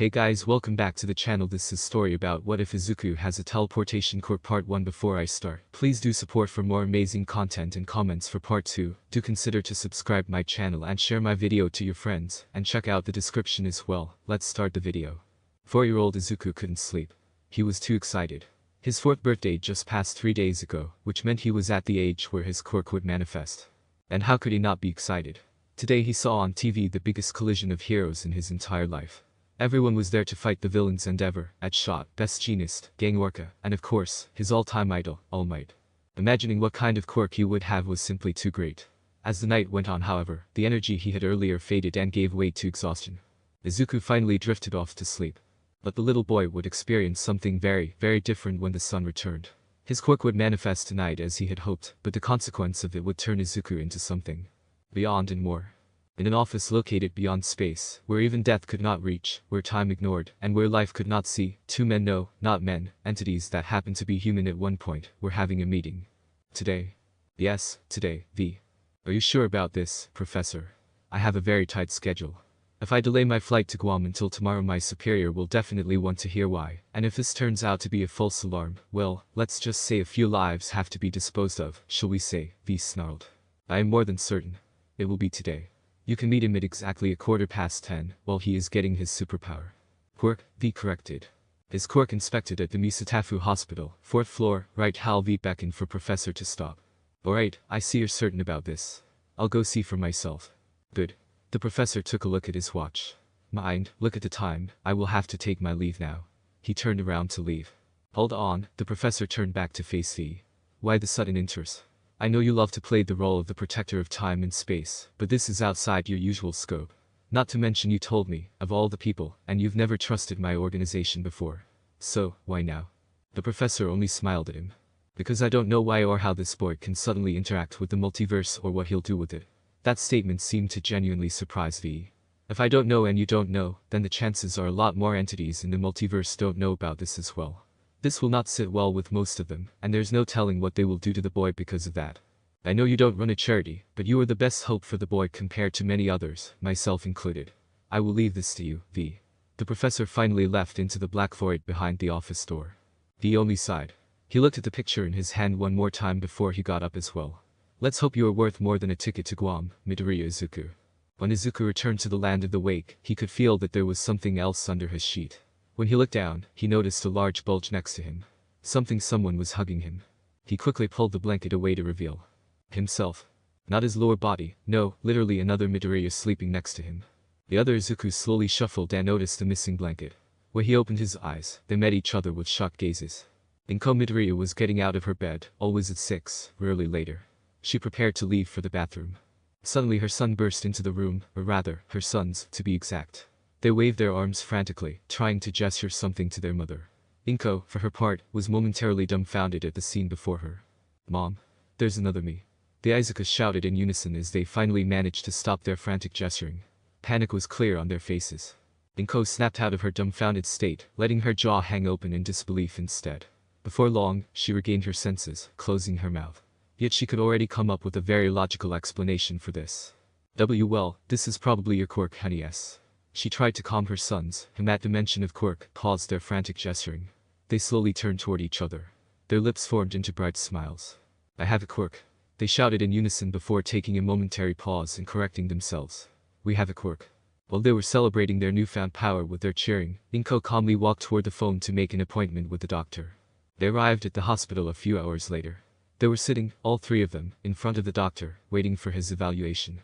Hey guys, welcome back to the channel. This is story about what if Izuku has a teleportation quirk part 1. Before I start, please do support for more amazing content and comments for part 2. Do consider to subscribe my channel and share my video to your friends, and check out the description as well. Let's start the video. 4-year-old Izuku couldn't sleep. He was too excited. His 4th birthday just passed 3 days ago, which meant he was at the age where his quirk would manifest. And how could he not be excited? Today he saw on TV the biggest collision of heroes in his entire life. Everyone was there to fight the villains Endeavor, Shot, Best Jeanist, Gang Orca, and of course, his all-time idol, All Might. Imagining what kind of quirk he would have was simply too great. As the night went on, however, the energy he had earlier faded and gave way to exhaustion. Izuku finally drifted off to sleep. But the little boy would experience something very, very different when the sun returned. His quirk would manifest tonight as he had hoped, but the consequence of it would turn Izuku into something beyond and more. In an office located beyond space, where even death could not reach, where time ignored, and where life could not see, two men, no, not men, entities that happened to be human at one point, were having a meeting. Today. Yes, today, Are you sure about this, Professor? I have a very tight schedule. If I delay my flight to Guam until tomorrow, my superior will definitely want to hear why, and if this turns out to be a false alarm, well, let's just say a few lives have to be disposed of, shall we say, V snarled. I am more than certain. It will be today. You can meet him at exactly 10:15, while he is getting his superpower. Quirk, V corrected. His quirk inspected at the Misatafu Hospital, 4th floor, right. Hal V beckoned for Professor to stop. Alright, I see you're certain about this. I'll go see for myself. Good. The professor took a look at his watch. Mind, look at the time, I will have to take my leave now. He turned around to leave. Hold on, the professor turned back to face V. Why the sudden interest? I know you love to play the role of the protector of time and space, but this is outside your usual scope. Not to mention you told me, of all the people, and you've never trusted my organization before. So, why now? The professor only smiled at him. Because I don't know why or how this boy can suddenly interact with the multiverse or what he'll do with it. That statement seemed to genuinely surprise V. If I don't know and you don't know, then the chances are a lot more entities in the multiverse don't know about this as well. This will not sit well with most of them, and there's no telling what they will do to the boy because of that. I know you don't run a charity, but you are the best hope for the boy compared to many others, myself included. I will leave this to you, V. The professor finally left into the black void behind the office door. V only sighed. He looked at the picture in his hand one more time before he got up as well. Let's hope you are worth more than a ticket to Guam, Midoriya Izuku. When Izuku returned to the land of the wake, he could feel that there was something else under his sheet. When he looked down, he noticed a large bulge next to him. Someone was hugging him. He quickly pulled the blanket away to reveal himself. Not his lower body, no, literally another Midoriya sleeping next to him. The other Izuku slowly shuffled and noticed the missing blanket. When he opened his eyes, they met each other with shocked gazes. Inko Midoriya was getting out of her bed, always at 6, rarely later. She prepared to leave for the bathroom. Suddenly her son burst into the room, or rather, her sons, to be exact. They waved their arms frantically, trying to gesture something to their mother. Inko, for her part, was momentarily dumbfounded at the scene before her. Mom, there's another me. The Izukus shouted in unison as they finally managed to stop their frantic gesturing. Panic was clear on their faces. Inko snapped out of her dumbfounded state, letting her jaw hang open in disbelief instead. Before long, she regained her senses, closing her mouth. Yet she could already come up with a very logical explanation for this. Well, this is probably your quirk, honey. Yes. She tried to calm her sons, whom at the mention of quirk, paused their frantic gesturing. They slowly turned toward each other. Their lips formed into bright smiles. I have a quirk. They shouted in unison before taking a momentary pause and correcting themselves. We have a quirk. While they were celebrating their newfound power with their cheering, Inko calmly walked toward the phone to make an appointment with the doctor. They arrived at the hospital a few hours later. They were sitting, all three of them, in front of the doctor, waiting for his evaluation.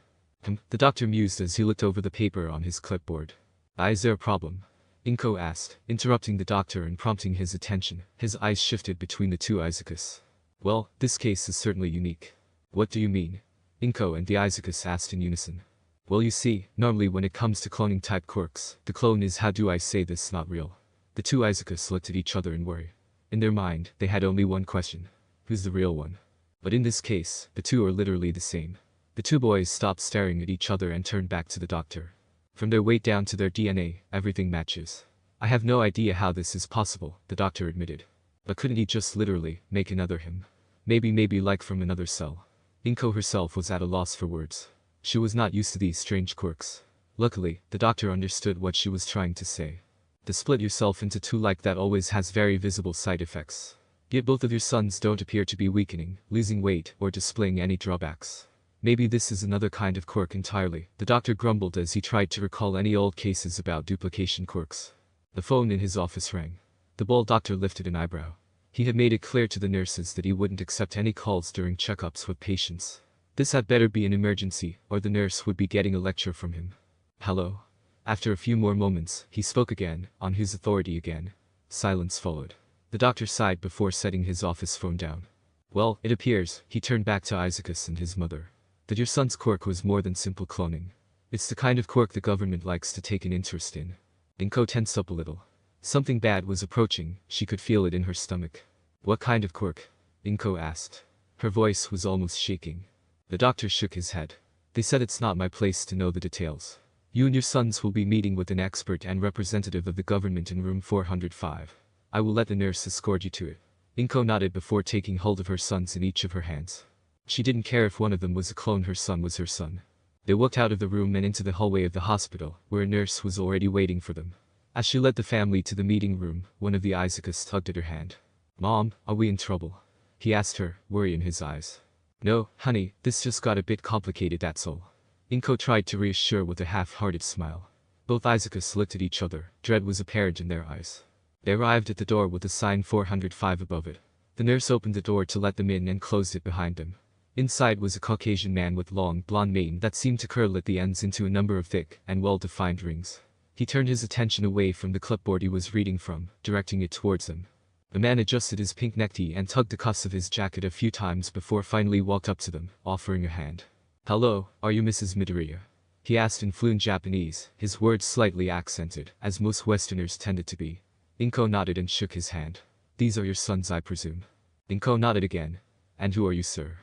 The doctor mused as he looked over the paper on his clipboard. Is there a problem? Inko asked, interrupting the doctor and prompting his attention. His eyes shifted between the two Izukus. Well, this case is certainly unique. What do you mean? Inko and the Izukus asked in unison. Well, you see, normally when it comes to cloning type quirks, the clone is, how do I say this, not real. The two Izukus looked at each other in worry. In their mind, they had only one question. Who's the real one? But in this case, the two are literally the same. The two boys stopped staring at each other and turned back to the doctor. From their weight down to their DNA, everything matches. I have no idea how this is possible, the doctor admitted. But couldn't he just literally make another him? Maybe like from another cell. Inko herself was at a loss for words. She was not used to these strange quirks. Luckily, the doctor understood what she was trying to say. To split yourself into two like that always has very visible side effects. Yet both of your sons don't appear to be weakening, losing weight, or displaying any drawbacks. Maybe this is another kind of quirk entirely, the doctor grumbled as he tried to recall any old cases about duplication quirks. The phone in his office rang. The bald doctor lifted an eyebrow. He had made it clear to the nurses that he wouldn't accept any calls during checkups with patients. This had better be an emergency, or the nurse would be getting a lecture from him. Hello? After a few more moments, he spoke again, on whose authority again. Silence followed. The doctor sighed before setting his office phone down. Well, it appears, he turned back to Izukus and his mother, that your son's quirk was more than simple cloning. It's the kind of quirk the government likes to take an interest in. Inko tensed up a little. Something bad was approaching, she could feel it in her stomach. What kind of quirk? Inko asked. Her voice was almost shaking. The doctor shook his head. They said it's not my place to know the details. You and your sons will be meeting with an expert and representative of the government in room 405. I will let the nurse escort you to it. Inko nodded before taking hold of her sons in each of her hands. She didn't care if one of them was a clone, her son was her son. They walked out of the room and into the hallway of the hospital, where a nurse was already waiting for them. As she led the family to the meeting room, one of the Izukus tugged at her hand. Mom, are we in trouble? He asked her, worry in his eyes. No, honey, this just got a bit complicated, that's all. Inko tried to reassure with a half-hearted smile. Both Izukus looked at each other, dread was apparent in their eyes. They arrived at the door with the sign 405 above it. The nurse opened the door to let them in and closed it behind them. Inside was a Caucasian man with long, blonde mane that seemed to curl at the ends into a number of thick and well-defined rings. He turned his attention away from the clipboard he was reading from, directing it towards them. The man adjusted his pink necktie and tugged the cuffs of his jacket a few times before finally walked up to them, offering a hand. Hello, are you Mrs. Midoriya? He asked in fluent Japanese, his words slightly accented, as most Westerners tended to be. Inko nodded and shook his hand. These are your sons, I presume. Inko nodded again. And who are you, sir?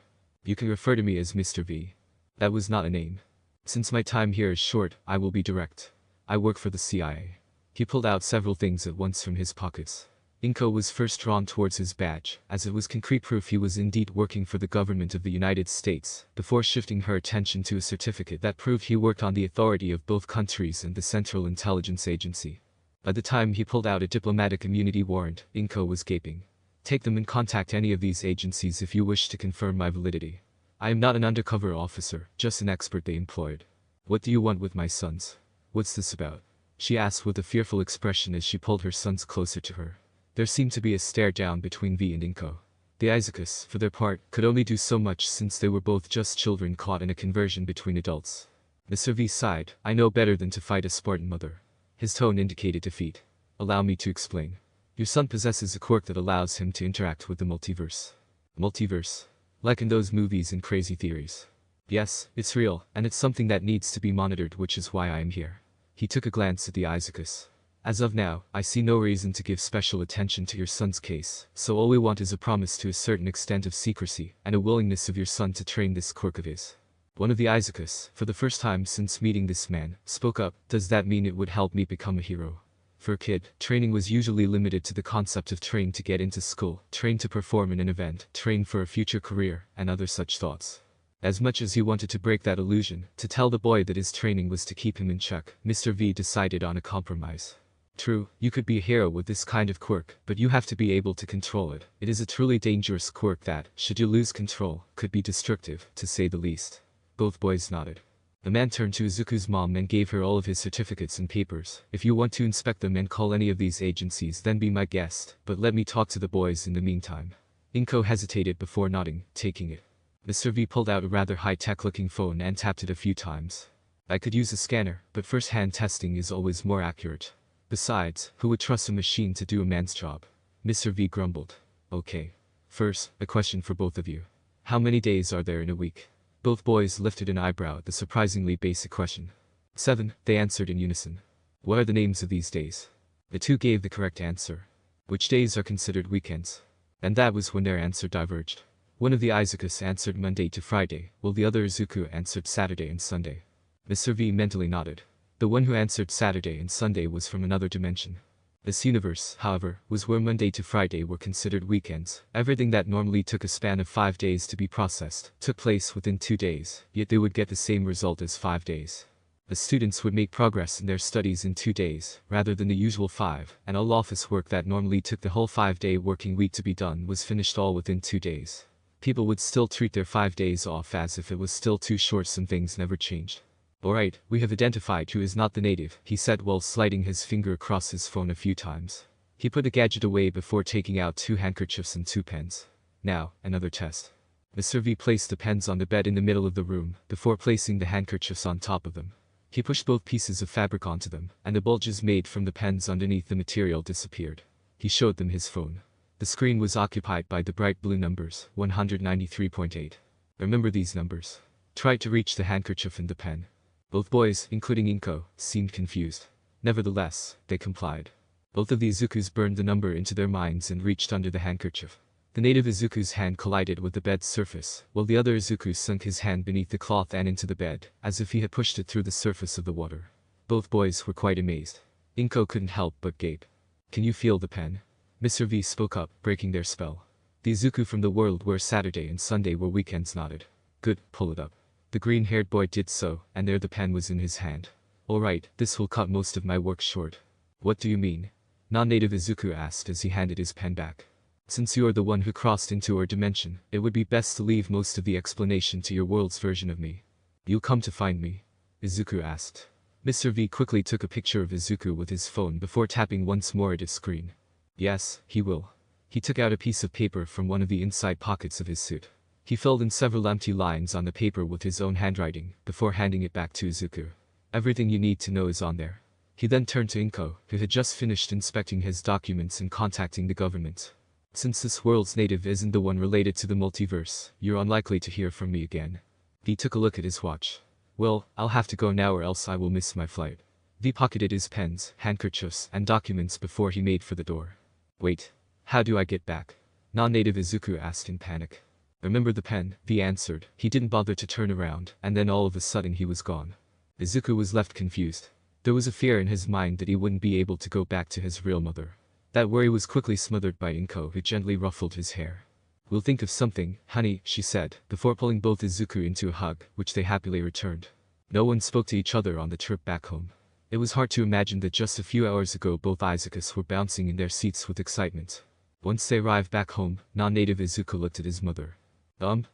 You can refer to me as Mr. V. That was not a name. Since my time here is short, I will be direct. I work for the CIA. He pulled out several things at once from his pockets. Inko was first drawn towards his badge, as it was concrete proof he was indeed working for the government of the United States, before shifting her attention to a certificate that proved he worked on the authority of both countries and the Central Intelligence Agency. By the time he pulled out a diplomatic immunity warrant, Inko was gaping. Take them and contact any of these agencies if you wish to confirm my validity. I am not an undercover officer, just an expert they employed. What do you want with my sons? What's this about? She asked with a fearful expression as she pulled her sons closer to her. There seemed to be a stare down between V and Inko. The Izukus, for their part, could only do so much since they were both just children caught in a conversion between adults. Mr. V sighed, I know better than to fight a Spartan mother. His tone indicated defeat. Allow me to explain. Your son possesses a quirk that allows him to interact with the multiverse. Multiverse? Like in those movies and crazy theories. Yes, it's real, and it's something that needs to be monitored, which is why I am here. He took a glance at the Izukus. As of now, I see no reason to give special attention to your son's case, so all we want is a promise to a certain extent of secrecy, and a willingness of your son to train this quirk of his. One of the Izukus, for the first time since meeting this man, spoke up. Does that mean it would help me become a hero? For a kid, training was usually limited to the concept of train to get into school, train to perform in an event, train for a future career, and other such thoughts. As much as he wanted to break that illusion, to tell the boy that his training was to keep him in check, Mr. V decided on a compromise. True, you could be a hero with this kind of quirk, but you have to be able to control it. It is a truly dangerous quirk that, should you lose control, could be destructive, to say the least. Both boys nodded. The man turned to Izuku's mom and gave her all of his certificates and papers. If you want to inspect them and call any of these agencies, then be my guest, but let me talk to the boys in the meantime. Inko hesitated before nodding, taking it. Mr. V pulled out a rather high-tech looking phone and tapped it a few times. I could use a scanner, but first-hand testing is always more accurate. Besides, who would trust a machine to do a man's job? Mr. V grumbled. Okay. First, a question for both of you. How many days are there in a week? Both boys lifted an eyebrow at the surprisingly basic question. 7, they answered in unison. What are the names of these days? The two gave the correct answer. Which days are considered weekends? And that was when their answer diverged. One of the Izukus answered Monday to Friday, while the other Izuku answered Saturday and Sunday. Mr. V mentally nodded. The one who answered Saturday and Sunday was from another dimension. This universe, however, was where Monday to Friday were considered weekends. Everything that normally took a span of 5 days to be processed took place within 2 days, yet they would get the same result as 5 days. The students would make progress in their studies in 2 days, rather than the usual 5, and all office work that normally took the whole 5-day working week to be done was finished all within 2 days. People would still treat their 5 days off as if it was still too short. Some things never changed. Alright, we have identified who is not the native, he said while sliding his finger across his phone a few times. He put the gadget away before taking out 2 handkerchiefs and 2 pens. Now, another test. Mr. V placed the pens on the bed in the middle of the room, before placing the handkerchiefs on top of them. He pushed both pieces of fabric onto them, and the bulges made from the pens underneath the material disappeared. He showed them his phone. The screen was occupied by the bright blue numbers, 193.8. Remember these numbers. Tried to reach the handkerchief and the pen. Both boys, including Inko, seemed confused. Nevertheless, they complied. Both of the Izukus burned the number into their minds and reached under the handkerchief. The native Izuku's hand collided with the bed's surface, while the other Izuku sunk his hand beneath the cloth and into the bed, as if he had pushed it through the surface of the water. Both boys were quite amazed. Inko couldn't help but gape. Can you feel the pen? Mr. V spoke up, breaking their spell. The Izuku from the world where Saturday and Sunday were weekends nodded. Good, pull it up. The green-haired boy did so, and there the pen was in his hand. Alright, this will cut most of my work short. What do you mean? Non-native Izuku asked as he handed his pen back. Since you are the one who crossed into our dimension, it would be best to leave most of the explanation to your world's version of me. You'll come to find me? Izuku asked. Mr. V quickly took a picture of Izuku with his phone before tapping once more at his screen. Yes, he will. He took out a piece of paper from one of the inside pockets of his suit. He filled in several empty lines on the paper with his own handwriting, before handing it back to Izuku. Everything you need to know is on there. He then turned to Inko, who had just finished inspecting his documents and contacting the government. Since this world's native isn't the one related to the multiverse, you're unlikely to hear from me again. V took a look at his watch. Well, I'll have to go now or else I will miss my flight. V pocketed his pens, handkerchiefs, and documents before he made for the door. Wait. How do I get back? Non-native Izuku asked in panic. Remember the pen, V answered. He didn't bother to turn around, and then all of a sudden he was gone. Izuku was left confused. There was a fear in his mind that he wouldn't be able to go back to his real mother. That worry was quickly smothered by Inko, who gently ruffled his hair. We'll think of something, honey, she said, before pulling both Izuku into a hug, which they happily returned. No one spoke to each other on the trip back home. It was hard to imagine that just a few hours ago both Izukus were bouncing in their seats with excitement. Once they arrived back home, non-native Izuku looked at his mother.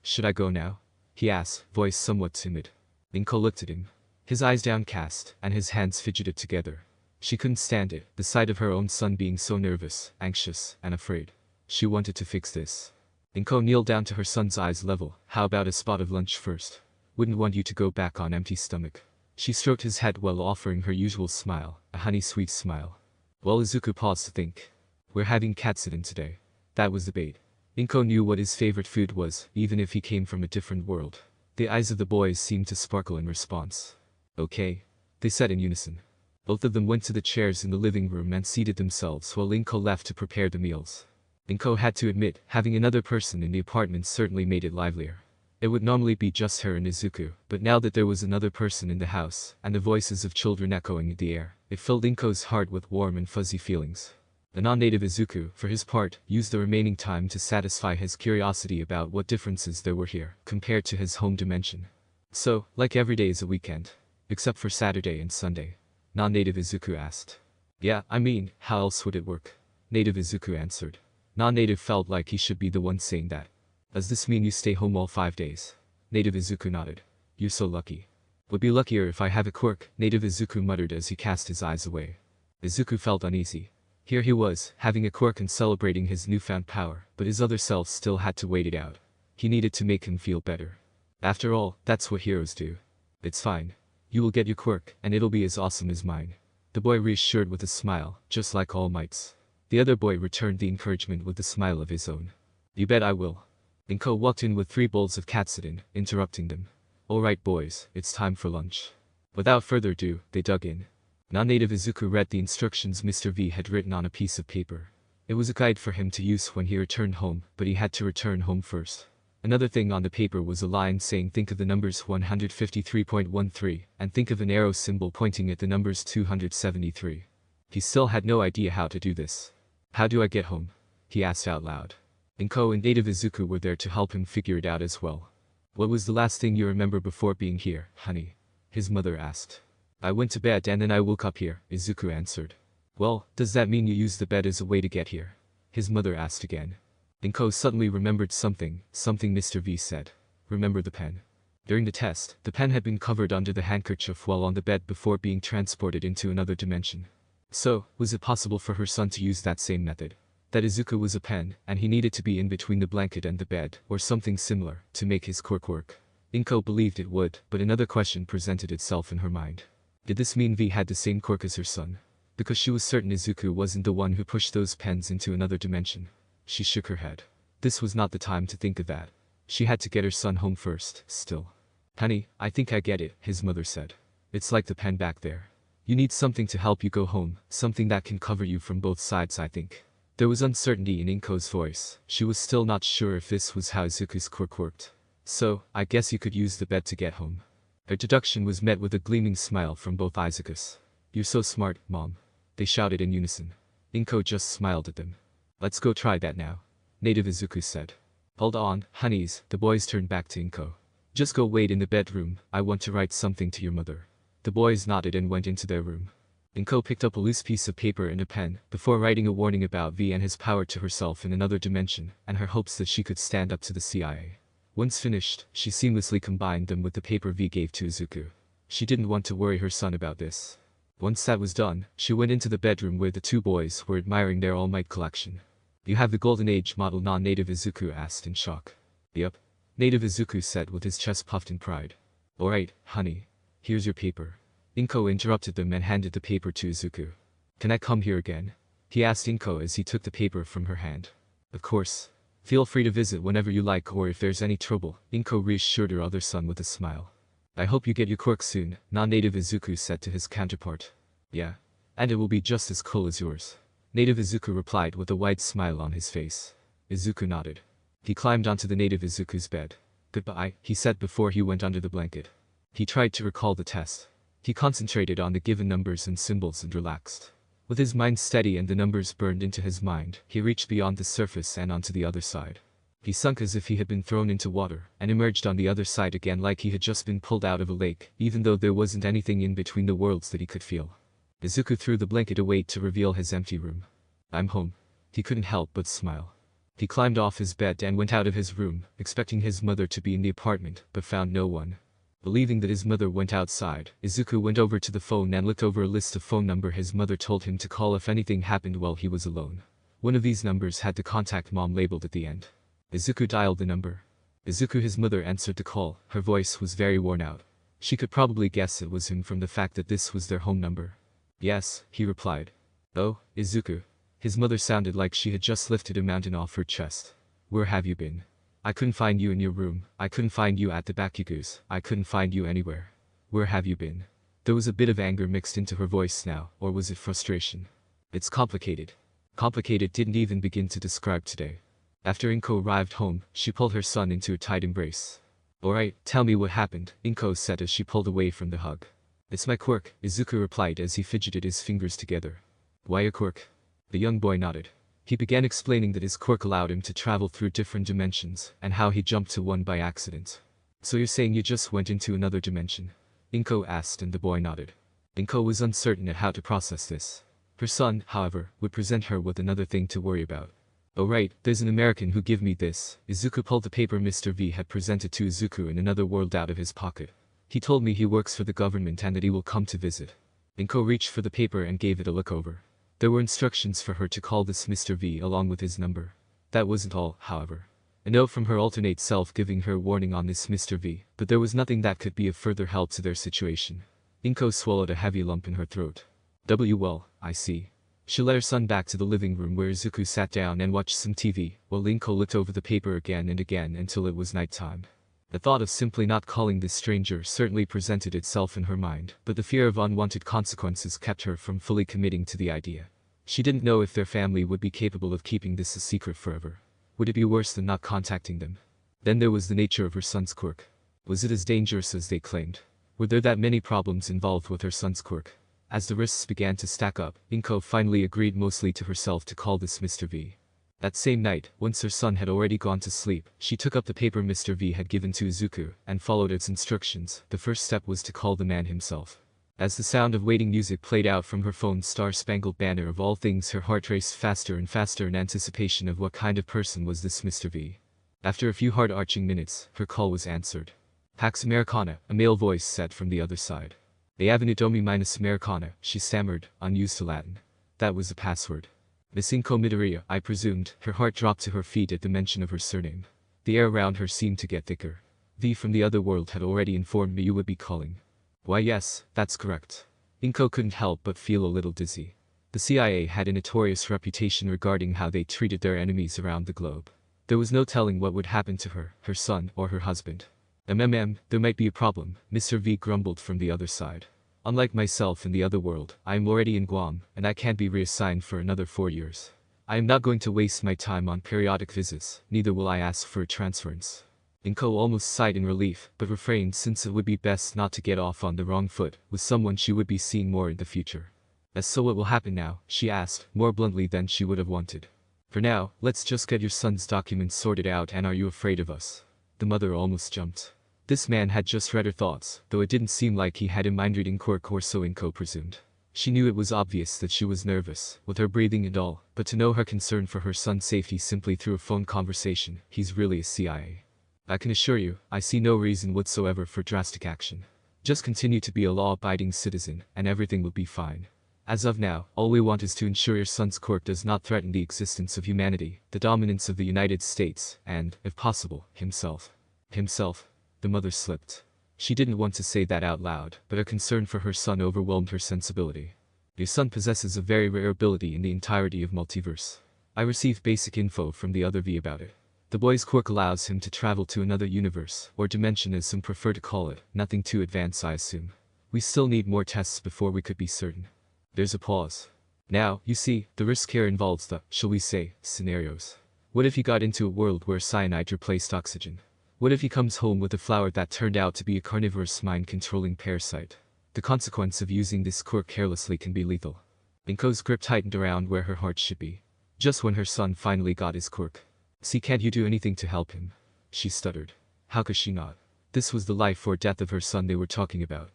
Should I go now? He asked, voice somewhat timid. Inko looked at him. His eyes downcast, and his hands fidgeted together. She couldn't stand it, the sight of her own son being so nervous, anxious, and afraid. She wanted to fix this. Inko kneeled down to her son's eyes level. How about a spot of lunch first? Wouldn't want you to go back on empty stomach. She stroked his head while offering her usual smile, a honey-sweet smile. Well, Izuku paused to think. We're having katsudon today. That was the bait. Inko knew what his favorite food was, even if he came from a different world. The eyes of the boys seemed to sparkle in response. Okay. They said in unison. Both of them went to the chairs in the living room and seated themselves while Inko left to prepare the meals. Inko had to admit, having another person in the apartment certainly made it livelier. It would normally be just her and Izuku, but now that there was another person in the house, and the voices of children echoing in the air, it filled Inko's heart with warm and fuzzy feelings. The non-native Izuku, for his part, used the remaining time to satisfy his curiosity about what differences there were here, compared to his home dimension. So, like every day is a weekend. Except for Saturday and Sunday. Non-native Izuku asked. Yeah, I mean, how else would it work? Native Izuku answered. Non-native felt like he should be the one saying that. Does this mean you stay home all 5 days? Native Izuku nodded. You're so lucky. Would be luckier if I have a quirk, Native Izuku muttered as he cast his eyes away. Izuku felt uneasy. Here he was, having a quirk and celebrating his newfound power, but his other self still had to wait it out. He needed to make him feel better. After all, that's what heroes do. It's fine. You will get your quirk, and it'll be as awesome as mine. The boy reassured with a smile, just like All Might's. The other boy returned the encouragement with a smile of his own. You bet I will. Inko walked in with 3 bowls of katsudon, interrupting them. Alright boys, it's time for lunch. Without further ado, they dug in. Non-native Izuku read the instructions Mr. V had written on a piece of paper. It was a guide for him to use when he returned home, but he had to return home first. Another thing on the paper was a line saying think of the numbers 153.13, and think of an arrow symbol pointing at the numbers 273. He still had no idea how to do this. How do I get home? He asked out loud. Inko and native Izuku were there to help him figure it out as well. What was the last thing you remember before being here, honey? His mother asked. I went to bed and then I woke up here, Izuku answered. Well, does that mean you used the bed as a way to get here? His mother asked again. Inko suddenly remembered something Mr. V said. Remember the pen. During the test, the pen had been covered under the handkerchief while on the bed before being transported into another dimension. So, was it possible for her son to use that same method? That Izuku was a pen, and he needed to be in between the blanket and the bed, or something similar, to make his quirk work. Inko believed it would, but another question presented itself in her mind. Did this mean V had the same quirk as her son? Because she was certain Izuku wasn't the one who pushed those pens into another dimension. She shook her head. This was not the time to think of that. She had to get her son home first, still. Honey, I think I get it, his mother said. It's like the pen back there. You need something to help you go home, something that can cover you from both sides, I think. There was uncertainty in Inko's voice. She was still not sure if this was how Izuku's quirk worked. So, I guess you could use the bed to get home. Her deduction was met with a gleaming smile from both Izukus. You're so smart, Mom. They shouted in unison. Inko just smiled at them. Let's go try that now. Native Izuku said. Hold on, honeys, the boys turned back to Inko. Just go wait in the bedroom, I want to write something to your mother. The boys nodded and went into their room. Inko picked up a loose piece of paper and a pen, before writing a warning about V and his power to herself in another dimension, and her hopes that she could stand up to the CIA. Once finished, she seamlessly combined them with the paper V gave to Izuku. She didn't want to worry her son about this. Once that was done, she went into the bedroom where the two boys were admiring their All Might collection. You have the Golden Age model non-native Izuku asked in shock. Yep. Native Izuku said with his chest puffed in pride. Alright, honey. Here's your paper. Inko interrupted them and handed the paper to Izuku. Can I come here again? He asked Inko as he took the paper from her hand. Of course. Feel free to visit whenever you like or if there's any trouble, Inko reassured her other son with a smile. I hope you get your quirk soon, non-native Izuku said to his counterpart. Yeah. And it will be just as cool as yours. Native Izuku replied with a wide smile on his face. Izuku nodded. He climbed onto the native Izuku's bed. Goodbye, he said before he went under the blanket. He tried to recall the test. He concentrated on the given numbers and symbols and relaxed. With his mind steady and the numbers burned into his mind, he reached beyond the surface and onto the other side. He sunk as if he had been thrown into water, and emerged on the other side again like he had just been pulled out of a lake, even though there wasn't anything in between the worlds that he could feel. Izuku threw the blanket away to reveal his empty room. I'm home. He couldn't help but smile. He climbed off his bed and went out of his room, expecting his mother to be in the apartment, but found no one. Believing that his mother went outside, Izuku went over to the phone and looked over a list of phone number his mother told him to call if anything happened while he was alone. One of these numbers had the contact mom labeled at the end. Izuku dialed the number. Izuku, his mother, answered the call. Her voice was very worn out. She could probably guess it was him from the fact that this was their home number. Yes, he replied. Oh, Izuku. His mother sounded like she had just lifted a mountain off her chest. Where have you been? I couldn't find you in your room. I couldn't find you at the Bakugo's. I couldn't find you anywhere. Where have you been? There was a bit of anger mixed into her voice now, or was it frustration? It's complicated. Complicated didn't even begin to describe today. After Inko arrived home, she pulled her son into a tight embrace. Alright, tell me what happened, Inko said as she pulled away from the hug. It's my quirk, Izuku replied as he fidgeted his fingers together. Why a quirk? The young boy nodded. He began explaining that his quirk allowed him to travel through different dimensions, and how he jumped to one by accident. So you're saying you just went into another dimension? Inko asked and the boy nodded. Inko was uncertain at how to process this. Her son, however, would present her with another thing to worry about. Oh right, there's an American who gave me this. Izuku pulled the paper Mr. V had presented to Izuku in another world out of his pocket. He told me he works for the government and that he will come to visit. Inko reached for the paper and gave it a look over. There were instructions for her to call this Mr. V along with his number. That wasn't all, however. A note from her alternate self giving her a warning on this Mr. V, but there was nothing that could be of further help to their situation. Inko swallowed a heavy lump in her throat. Well, I see. She led her son back to the living room where Izuku sat down and watched some TV, while Inko looked over the paper again and again until it was nighttime. The thought of simply not calling this stranger certainly presented itself in her mind, but the fear of unwanted consequences kept her from fully committing to the idea. She didn't know if their family would be capable of keeping this a secret forever. Would it be worse than not contacting them? Then there was the nature of her son's quirk. Was it as dangerous as they claimed? Were there that many problems involved with her son's quirk? As the risks began to stack up, Inko finally agreed mostly to herself to call this Mr. V. That same night, once her son had already gone to sleep, she took up the paper Mr. V had given to Izuku, and followed its instructions. The first step was to call the man himself. As the sound of waiting music played out from her phone's star-spangled banner of all things, her heart raced faster and faster in anticipation of what kind of person was this Mr. V. After a few heart-arching minutes, her call was answered. Pax Americana, a male voice said from the other side. The Avenue Domi minus Americana, she stammered, unused to Latin. That was the password. Miss Inko Midoriya, I presumed. Her heart dropped to her feet at the mention of her surname. The air around her seemed to get thicker. V from the other world had already informed me you would be calling. Why yes, that's correct. Inko couldn't help but feel a little dizzy. The CIA had a notorious reputation regarding how they treated their enemies around the globe. There was no telling what would happen to her son, or her husband. There might be a problem, Mr. V grumbled from the other side. Unlike myself in the other world, I am already in Guam, and I can't be reassigned for another 4 years. I am not going to waste my time on periodic visits, neither will I ask for a transference. Inko almost sighed in relief, but refrained since it would be best not to get off on the wrong foot with someone she would be seeing more in the future. So what will happen now? She asked, more bluntly than she would have wanted. For now, let's just get your son's documents sorted out. And are you afraid of us? The mother almost jumped. This man had just read her thoughts, though it didn't seem like he had a mind-reading quirk, or so Inko presumed. She knew it was obvious that she was nervous, with her breathing and all, but to know her concern for her son's safety simply through a phone conversation, he's really a CIA. I can assure you, I see no reason whatsoever for drastic action. Just continue to be a law-abiding citizen, and everything will be fine. As of now, all we want is to ensure your son's quirk does not threaten the existence of humanity, the dominance of the United States, and, if possible, himself. Himself? The mother slipped. She didn't want to say that out loud, but her concern for her son overwhelmed her sensibility. Your son possesses a very rare ability in the entirety of Multiverse. I received basic info from the other V about it. The boy's quirk allows him to travel to another universe, or dimension as some prefer to call it, nothing too advanced I assume. We still need more tests before we could be certain. There's a pause. Now, you see, the risk here involves the, shall we say, scenarios. What if he got into a world where cyanide replaced oxygen? What if he comes home with a flower that turned out to be a carnivorous mind-controlling parasite? The consequence of using this quirk carelessly can be lethal. Inko's grip tightened around where her heart should be. Just when her son finally got his quirk. See, can't you do anything to help him? She stuttered. How could she not? This was the life or death of her son they were talking about.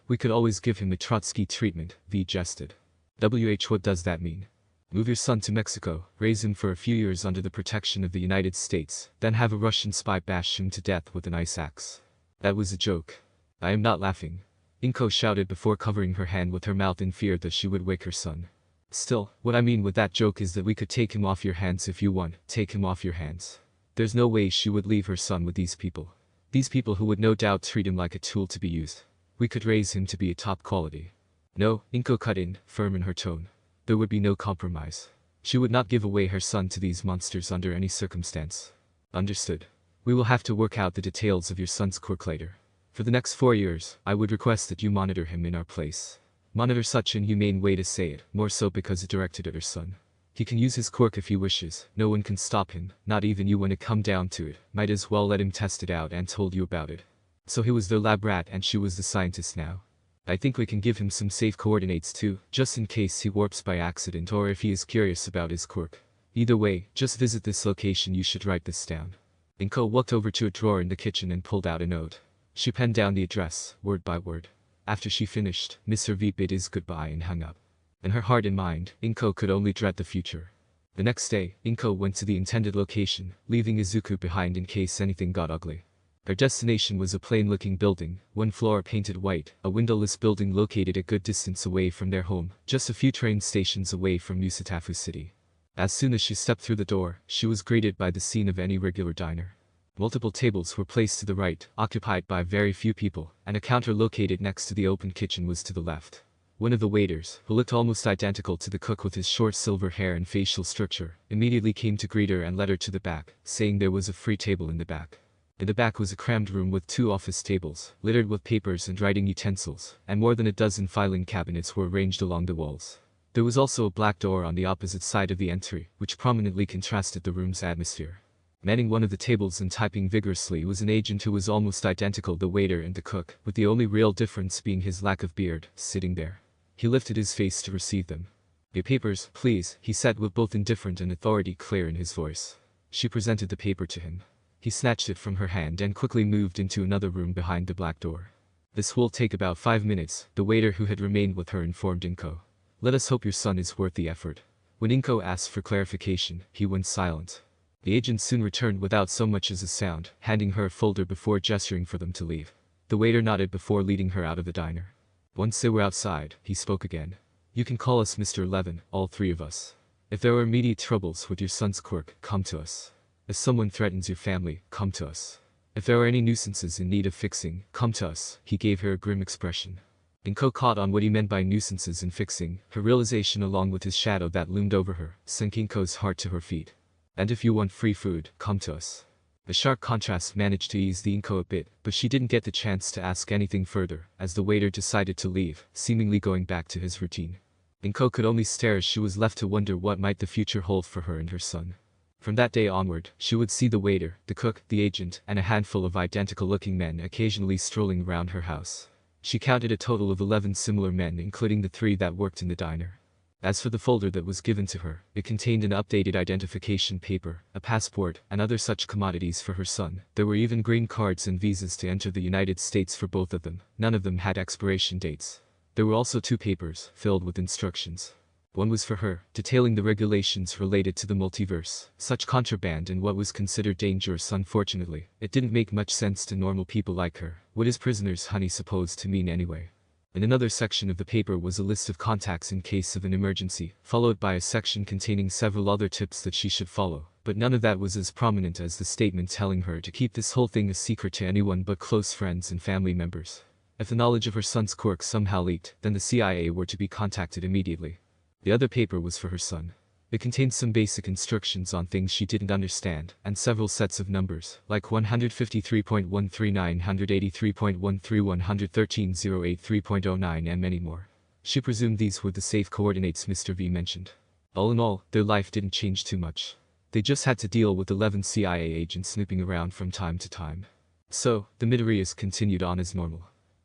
We could always give him a Trotsky treatment, V jested. What does that mean? Move your son to Mexico, raise him for a few years under the protection of the United States, then have a Russian spy bash him to death with an ice axe. That was a joke. I am not laughing. Inko shouted before covering her hand with her mouth in fear that she would wake her son. Still, what I mean with that joke is that we could take him off your hands if you want, take him off your hands. There's no way she would leave her son with these people. These people who would no doubt treat him like a tool to be used. We could raise him to be a top quality. No, Inko cut in, firm in her tone. There would be no compromise. She would not give away her son to these monsters under any circumstance. Understood. We will have to work out the details of your son's quirk later. For the next 4 years, I would request that you monitor him in our place. Monitor such an inhumane way to say it, more so because it directed at her son. He can use his quirk if he wishes, no one can stop him, not even you when it come down to it, might as well let him test it out and told you about it. So he was their lab rat and she was the scientist now. I think we can give him some safe coordinates too, just in case he warps by accident or if he is curious about his quirk. Either way, just visit this location. You should write this down. Inko walked over to a drawer in the kitchen and pulled out a note. She penned down the address, word by word. After she finished, Mr. V bid his goodbye and hung up. In her heart and mind, Inko could only dread the future. The next day, Inko went to the intended location, leaving Izuku behind in case anything got ugly. Their destination was a plain-looking building, one floor painted white, a windowless building located a good distance away from their home, just a few train stations away from Musatafu City. As soon as she stepped through the door, she was greeted by the scene of any regular diner. Multiple tables were placed to the right, occupied by very few people, and a counter located next to the open kitchen was to the left. One of the waiters, who looked almost identical to the cook with his short silver hair and facial structure, immediately came to greet her and led her to the back, saying there was a free table in the back. In the back was a crammed room with 2 office tables, littered with papers and writing utensils, and more than a dozen filing cabinets were arranged along the walls. There was also a black door on the opposite side of the entry, which prominently contrasted the room's atmosphere. Manning one of the tables and typing vigorously was an agent who was almost identical to the waiter and the cook, with the only real difference being his lack of beard, sitting there. He lifted his face to receive them. "Your papers, please," he said with both indifference and authority clear in his voice. She presented the paper to him. He snatched it from her hand and quickly moved into another room behind the black door. This will take about 5 minutes, the waiter who had remained with her informed Inko. Let us hope your son is worth the effort. When Inko asked for clarification, he went silent. The agent soon returned without so much as a sound, handing her a folder before gesturing for them to leave. The waiter nodded before leading her out of the diner. Once they were outside, he spoke again. You can call us Mr. 11, all three of us. If there are immediate troubles with your son's quirk, come to us. If someone threatens your family, come to us. If there are any nuisances in need of fixing, come to us. He gave her a grim expression. Inko caught on what he meant by nuisances and fixing, her realization along with his shadow that loomed over her, sent Inko's heart to her feet. And if you want free food, come to us. The sharp contrast managed to ease the Inko a bit, but she didn't get the chance to ask anything further, as the waiter decided to leave, seemingly going back to his routine. Inko could only stare as she was left to wonder what might the future hold for her and her son. From that day onward, she would see the waiter, the cook, the agent, and a handful of identical-looking men occasionally strolling around her house. She counted a total of 11 similar men, including the 3 that worked in the diner. As for the folder that was given to her, it contained an updated identification paper, a passport, and other such commodities for her son. There were even green cards and visas to enter the United States for both of them. None of them had expiration dates. There were also 2 papers, filled with instructions. One was for her, detailing the regulations related to the multiverse. Such contraband and what was considered dangerous. Unfortunately, it didn't make much sense to normal people like her. What is prisoner's honey supposed to mean anyway? In another section of the paper was a list of contacts in case of an emergency, followed by a section containing several other tips that she should follow. But none of that was as prominent as the statement telling her to keep this whole thing a secret to anyone but close friends and family members. If the knowledge of her son's quirk somehow leaked, then the CIA were to be contacted immediately. The other paper was for her son. It contained some basic instructions on things she didn't understand, and several sets of numbers, like 153.13, 983.13, 113.083.09 and many more. She presumed these were the safe coordinates Mr. V mentioned. All in all, their life didn't change too much. They just had to deal with 11 CIA agents snooping around from time to time. So, the Midoriyas continued on as normal.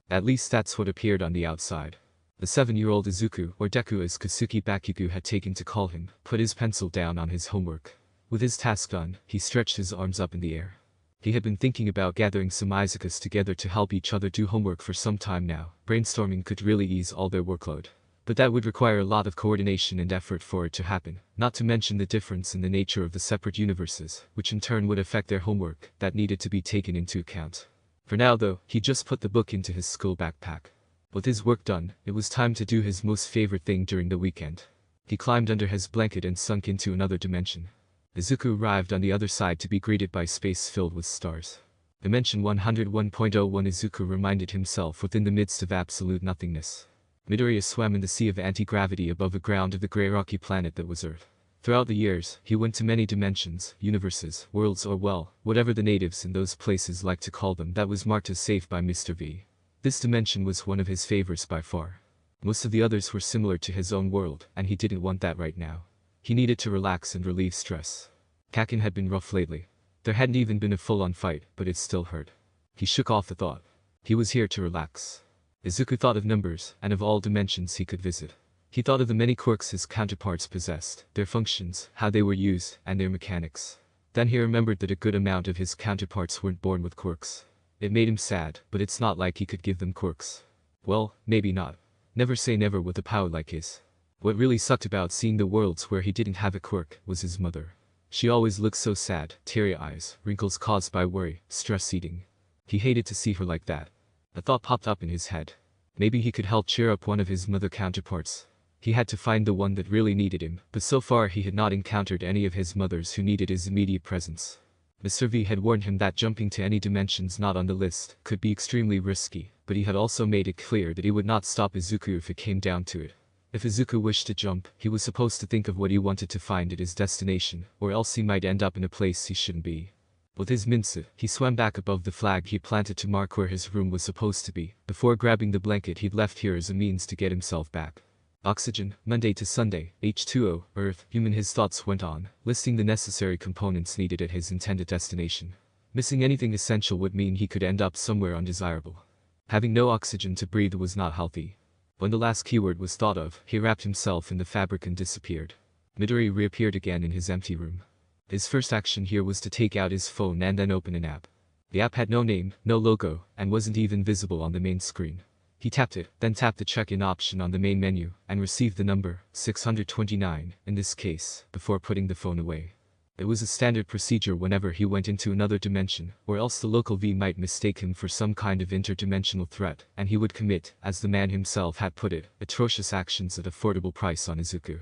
At least that's what appeared on the outside. The 7-year-old Izuku, or Deku as Kasuki Bakugo had taken to call him, put his pencil down on his homework. With his task done, he stretched his arms up in the air. He had been thinking about gathering some Izukus together to help each other do homework for some time now. Brainstorming could really ease all their workload. But that would require a lot of coordination and effort for it to happen, not to mention the difference in the nature of the separate universes, which in turn would affect their homework, that needed to be taken into account. For now though, he just put the book into his school backpack. With his work done, it was time to do his most favorite thing during the weekend. He climbed under his blanket and sunk into another dimension. Izuku arrived on the other side to be greeted by space filled with stars. Dimension 101.01 Izuku reminded himself within the midst of absolute nothingness. Midoriya swam in the sea of anti-gravity above the ground of the grey rocky planet that was Earth. Throughout the years, he went to many dimensions, universes, worlds or well, whatever the natives in those places like to call them that was marked as safe by Mr. V. This dimension was one of his favorites by far. Most of the others were similar to his own world, and he didn't want that right now. He needed to relax and relieve stress. Kakin had been rough lately. There hadn't even been a full-on fight, but it still hurt. He shook off the thought. He was here to relax. Izuku thought of numbers, and of all dimensions he could visit. He thought of the many quirks his counterparts possessed, their functions, how they were used, and their mechanics. Then he remembered that a good amount of his counterparts weren't born with quirks. It made him sad, but it's not like he could give them quirks. Well, maybe not. Never say never with a power like his. What really sucked about seeing the worlds where he didn't have a quirk was his mother. She always looked so sad, teary eyes, wrinkles caused by worry, stress eating. He hated to see her like that. A thought popped up in his head. Maybe he could help cheer up one of his mother counterparts. He had to find the one that really needed him, but so far he had not encountered any of his mothers who needed his immediate presence. Mr. V had warned him that jumping to any dimensions not on the list could be extremely risky, but he had also made it clear that he would not stop Izuku if it came down to it. If Izuku wished to jump, he was supposed to think of what he wanted to find at his destination, or else he might end up in a place he shouldn't be. With his minsu, he swam back above the flag he planted to mark where his room was supposed to be, before grabbing the blanket he'd left here as a means to get himself back. Oxygen, Monday to Sunday, H2O, Earth, human. His thoughts went on, listing the necessary components needed at his intended destination. Missing anything essential would mean he could end up somewhere undesirable. Having no oxygen to breathe was not healthy. When the last keyword was thought of, he wrapped himself in the fabric and disappeared. Midori reappeared again in his empty room. His first action here was to take out his phone and then open an app. The app had no name, no logo, and wasn't even visible on the main screen. He tapped it, then tapped the check-in option on the main menu, and received the number 629, in this case, before putting the phone away. It was a standard procedure whenever he went into another dimension, or else the local V might mistake him for some kind of interdimensional threat, and he would commit, as the man himself had put it, atrocious actions at affordable price on Izuku.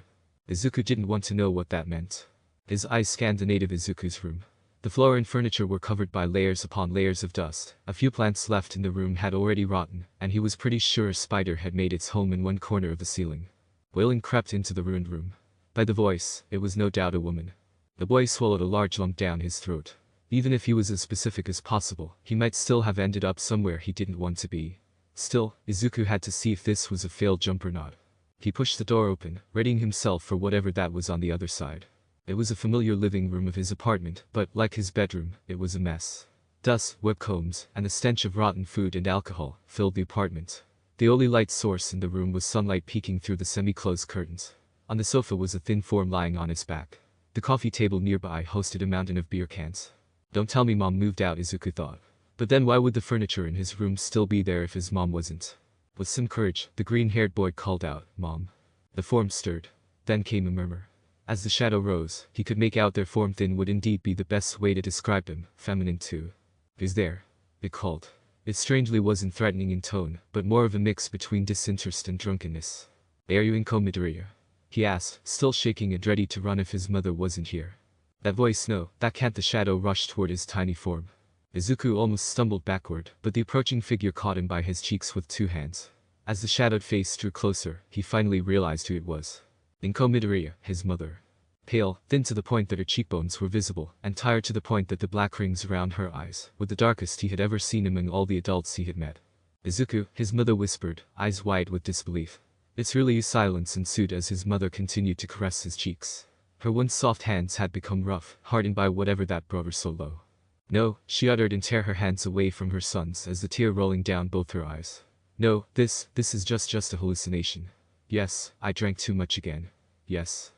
Izuku didn't want to know what that meant. His eyes scanned the native Izuku's room. The floor and furniture were covered by layers upon layers of dust. A few plants left in the room had already rotten, and he was pretty sure a spider had made its home in one corner of the ceiling. Wailing crept into the ruined room. By the voice, it was no doubt a woman. The boy swallowed a large lump down his throat. Even if he was as specific as possible, he might still have ended up somewhere he didn't want to be. Still, Izuku had to see if this was a failed jump or not. He pushed the door open, readying himself for whatever that was on the other side. It was a familiar living room of his apartment, but, like his bedroom, it was a mess. Dust, webcombs, and the stench of rotten food and alcohol filled the apartment. The only light source in the room was sunlight peeking through the semi-closed curtains. On the sofa was a thin form lying on its back. The coffee table nearby hosted a mountain of beer cans. Don't tell me mom moved out, Izuku thought. But then why would the furniture in his room still be there if his mom wasn't? With some courage, the green-haired boy called out, "Mom." The form stirred. Then came a murmur. As the shadow rose, he could make out their form thin would indeed be the best way to describe them, feminine too. "Is there?" it called. It strangely wasn't threatening in tone, but more of a mix between disinterest and drunkenness. "Are you in Midoriya?" he asked, still shaking and ready to run if his mother wasn't here. That voice, no, that can't. The shadow rushed toward his tiny form. Izuku almost stumbled backward, but the approaching figure caught him by his cheeks with two hands. As the shadowed face drew closer, he finally realized who it was. Inko Midoriya, his mother. Pale, thin to the point that her cheekbones were visible, and tired to the point that the black rings around her eyes were the darkest he had ever seen among all the adults he had met. "Izuku," his mother whispered, eyes wide with disbelief. It's really. Silence ensued as his mother continued to caress his cheeks. Her once soft hands had become rough, hardened by whatever that brought her so low. "No," she uttered and tear her hands away from her son's as the tear rolling down both her eyes. "No, this is just a hallucination. Yes, I drank too much again. Yes.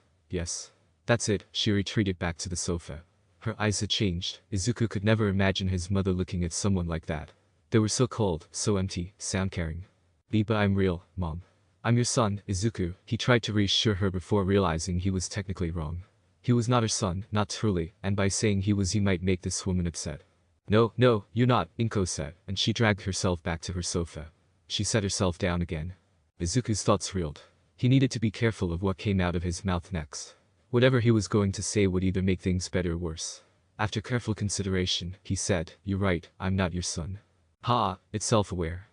That's it." She retreated back to the sofa. Her eyes had changed. Izuku could never imagine his mother looking at someone like that. They were so cold, so empty, sound-carrying. "But I'm real, Mom. I'm your son, Izuku." He tried to reassure her before realizing he was technically wrong. He was not her son, not truly, and by saying he was he might make this woman upset. No, you're not," Inko said, and she dragged herself back to her sofa. She set herself down again. Izuku's thoughts reeled. He needed to be careful of what came out of his mouth next. Whatever he was going to say would either make things better or worse. After careful consideration, he said, "You're right, I'm not your son." It's self-aware.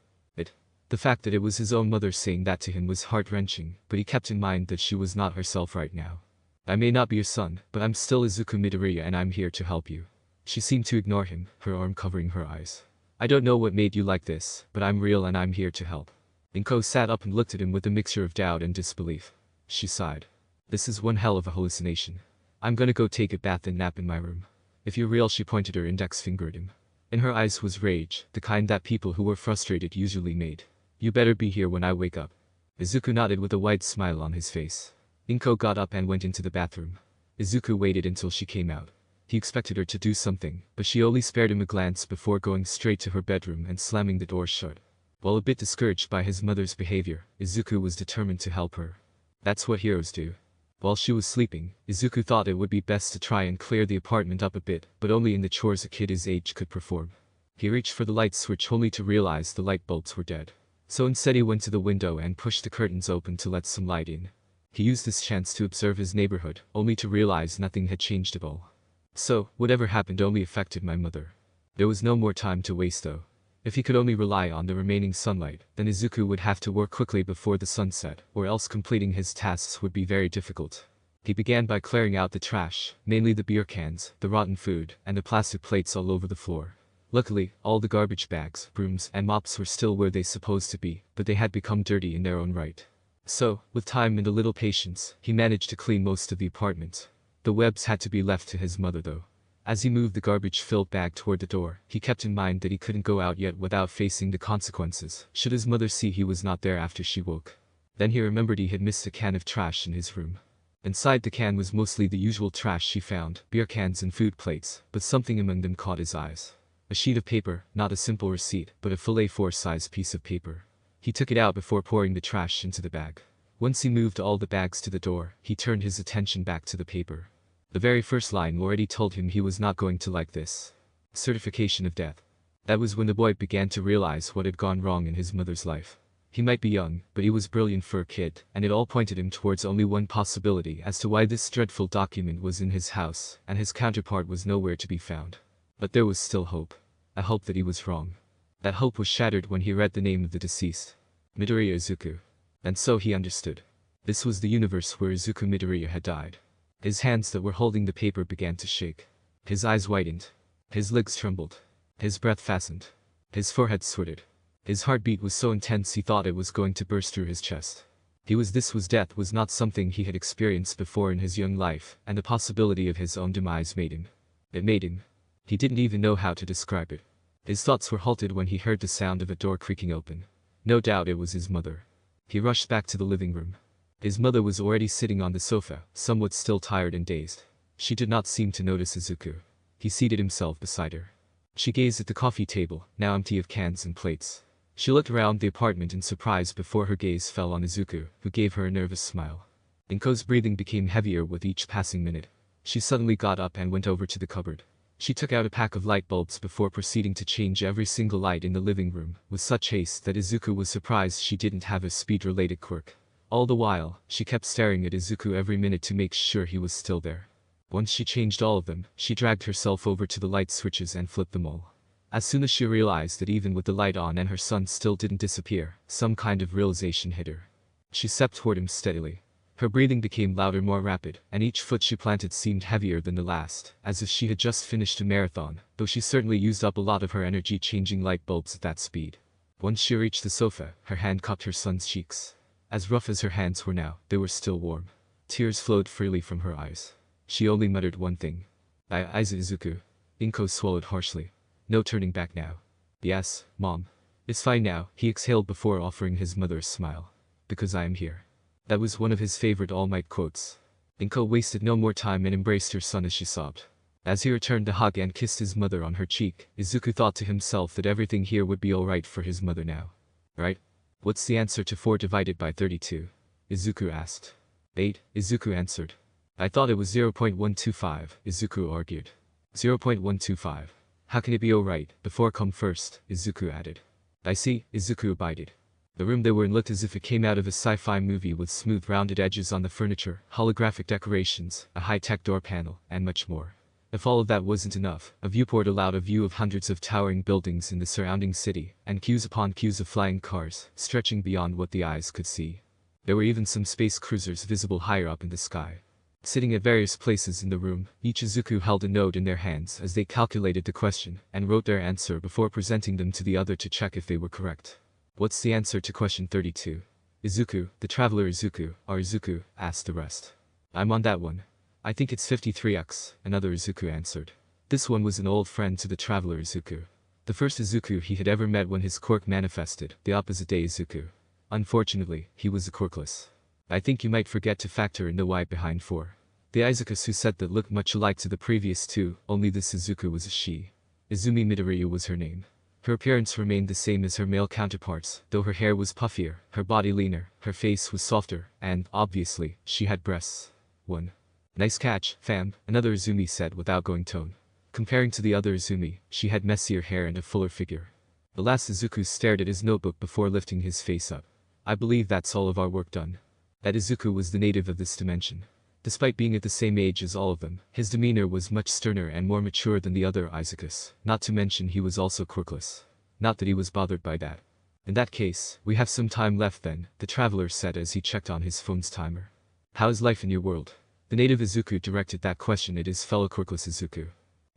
The fact that it was his own mother saying that to him was heart-wrenching, but he kept in mind that she was not herself right now. "I may not be your son, but I'm still Izuku Midoriya and I'm here to help you." She seemed to ignore him, her arm covering her eyes. "I don't know what made you like this, but I'm real and I'm here to help." Inko sat up and looked at him with a mixture of doubt and disbelief. She sighed. "This is one hell of a hallucination. I'm gonna go take a bath and nap in my room. If you're real," she pointed her index finger at him. In her eyes was rage, the kind that people who were frustrated usually made. "You better be here when I wake up." Izuku nodded with a wide smile on his face. Inko got up and went into the bathroom. Izuku waited until she came out. He expected her to do something, but she only spared him a glance before going straight to her bedroom and slamming the door shut. While a bit discouraged by his mother's behavior, Izuku was determined to help her. That's what heroes do. While she was sleeping, Izuku thought it would be best to try and clear the apartment up a bit, but only in the chores a kid his age could perform. He reached for the light switch only to realize the light bulbs were dead. So instead he went to the window and pushed the curtains open to let some light in. He used this chance to observe his neighborhood, only to realize nothing had changed at all. So, whatever happened only affected my mother. There was no more time to waste though. If he could only rely on the remaining sunlight, then Izuku would have to work quickly before the sun set, or else completing his tasks would be very difficult. He began by clearing out the trash, mainly the beer cans, the rotten food, and the plastic plates all over the floor. Luckily, all the garbage bags, brooms, and mops were still where they supposed to be, but they had become dirty in their own right. So, with time and a little patience, he managed to clean most of the apartment. The webs had to be left to his mother though. As he moved the garbage-filled bag toward the door, he kept in mind that he couldn't go out yet without facing the consequences, should his mother see he was not there after she woke. Then he remembered he had missed a can of trash in his room. Inside the can was mostly the usual trash she found, beer cans and food plates, but something among them caught his eyes. A A sheet of paper, not a simple receipt, but a full A4-size piece of paper. He took it out before pouring the trash into the bag. Once he moved all the bags to the door, he turned his attention back to the paper. The very first line already told him he was not going to like this. Certification of death. That was when the boy began to realize what had gone wrong in his mother's life. He might be young, but he was brilliant for a kid, and it all pointed him towards only one possibility as to why this dreadful document was in his house, and his counterpart was nowhere to be found. But there was still hope. A hope that he was wrong. That hope was shattered when he read the name of the deceased. Midoriya Izuku. And so he understood. This was the universe where Izuku Midoriya had died. His hands that were holding the paper began to shake. His eyes widened. His legs trembled. His breath fastened. His forehead sweated. His heartbeat was so intense he thought it was going to burst through his chest. Death was not something he had experienced before in his young life, and the possibility of his own demise made him. It made him. He didn't even know how to describe it. His thoughts were halted when he heard the sound of a door creaking open. No doubt it was his mother. He rushed back to the living room. His mother was already sitting on the sofa, somewhat still tired and dazed. She did not seem to notice Izuku. He seated himself beside her. She gazed at the coffee table, now empty of cans and plates. She looked around the apartment in surprise before her gaze fell on Izuku, who gave her a nervous smile. Inko's breathing became heavier with each passing minute. She suddenly got up and went over to the cupboard. She took out a pack of light bulbs before proceeding to change every single light in the living room, with such haste that Izuku was surprised she didn't have a speed-related quirk. All the while, she kept staring at Izuku every minute to make sure he was still there. Once she changed all of them, she dragged herself over to the light switches and flipped them all. As soon as she realized that even with the light on and her son still didn't disappear, some kind of realization hit her. She stepped toward him steadily. Her breathing became louder, more rapid, and each foot she planted seemed heavier than the last, as if she had just finished a marathon, though she certainly used up a lot of her energy changing light bulbs at that speed. Once she reached the sofa, her hand cupped her son's cheeks. As rough as her hands were now, they were still warm. Tears flowed freely from her eyes. She only muttered one thing. Izuku. Inko swallowed harshly. No turning back now. Yes, Mom. It's fine now, he exhaled before offering his mother a smile. Because I am here. That was one of his favorite All Might quotes. Inko wasted no more time and embraced her son as she sobbed. As he returned the hug and kissed his mother on her cheek, Izuku thought to himself that everything here would be alright for his mother now. Right? What's the answer to 4 divided by 32? Izuku asked. 8, Izuku answered. I thought it was 0.125, Izuku argued. 0.125. How can it be alright, before come first, Izuku added. I see, Izuku abided. The room they were in looked as if it came out of a sci-fi movie with smooth rounded edges on the furniture, holographic decorations, a high-tech door panel, and much more. If all of that wasn't enough, a viewport allowed a view of hundreds of towering buildings in the surrounding city, and queues upon queues of flying cars, stretching beyond what the eyes could see. There were even some space cruisers visible higher up in the sky. Sitting at various places in the room, each Izuku held a note in their hands as they calculated the question, and wrote their answer before presenting them to the other to check if they were correct. What's the answer to question 32? Izuku, the traveler Izuku, or Izuku, asked the rest. I'm on that one. I think it's 53x, another Izuku answered. This one was an old friend to the traveler Izuku. The first Izuku he had ever met when his quirk manifested, the opposite day Izuku. Unfortunately, he was a quirkless. I think you might forget to factor in the Y behind 4. The Izukus who said that looked much alike to the previous two, only this Izuku was a she. Izumi Midoriya was her name. Her appearance remained the same as her male counterparts, though her hair was puffier, her body leaner, her face was softer, and, obviously, she had breasts. 1. Nice catch, fam, another Izumi said without going tone. Comparing to the other Izumi, she had messier hair and a fuller figure. The last Izuku stared at his notebook before lifting his face up. I believe that's all of our work done. That Izuku was the native of this dimension. Despite being at the same age as all of them, his demeanor was much sterner and more mature than the other Izukus, not to mention he was also quirkless. Not that he was bothered by that. In that case, we have some time left then, the traveler said as he checked on his phone's timer. How is life in your world? The native Izuku directed that question at his fellow quirkless Izuku.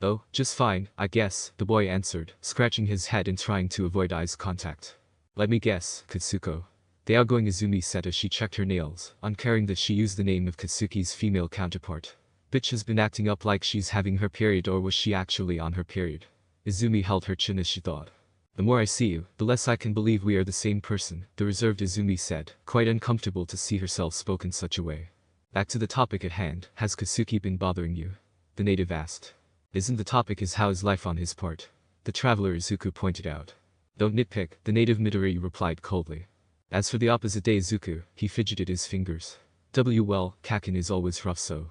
Oh, just fine, I guess, the boy answered, scratching his head and trying to avoid eyes contact. Let me guess, Katsuko. The outgoing Izumi said as she checked her nails, uncaring that she used the name of Katsuki's female counterpart. Bitch has been acting up like she's having her period, or was she actually on her period? Izumi held her chin as she thought. The more I see you, the less I can believe we are the same person, the reserved Izumi said, quite uncomfortable to see herself spoke in such a way. Back to the topic at hand, has Katsuki been bothering you? The native asked. Isn't the topic is how is life on his part? the traveler Izuku pointed out. Don't nitpick, the native Midori replied coldly. As for the opposite day Izuku, he fidgeted his fingers. Well, Kakin is always rough so.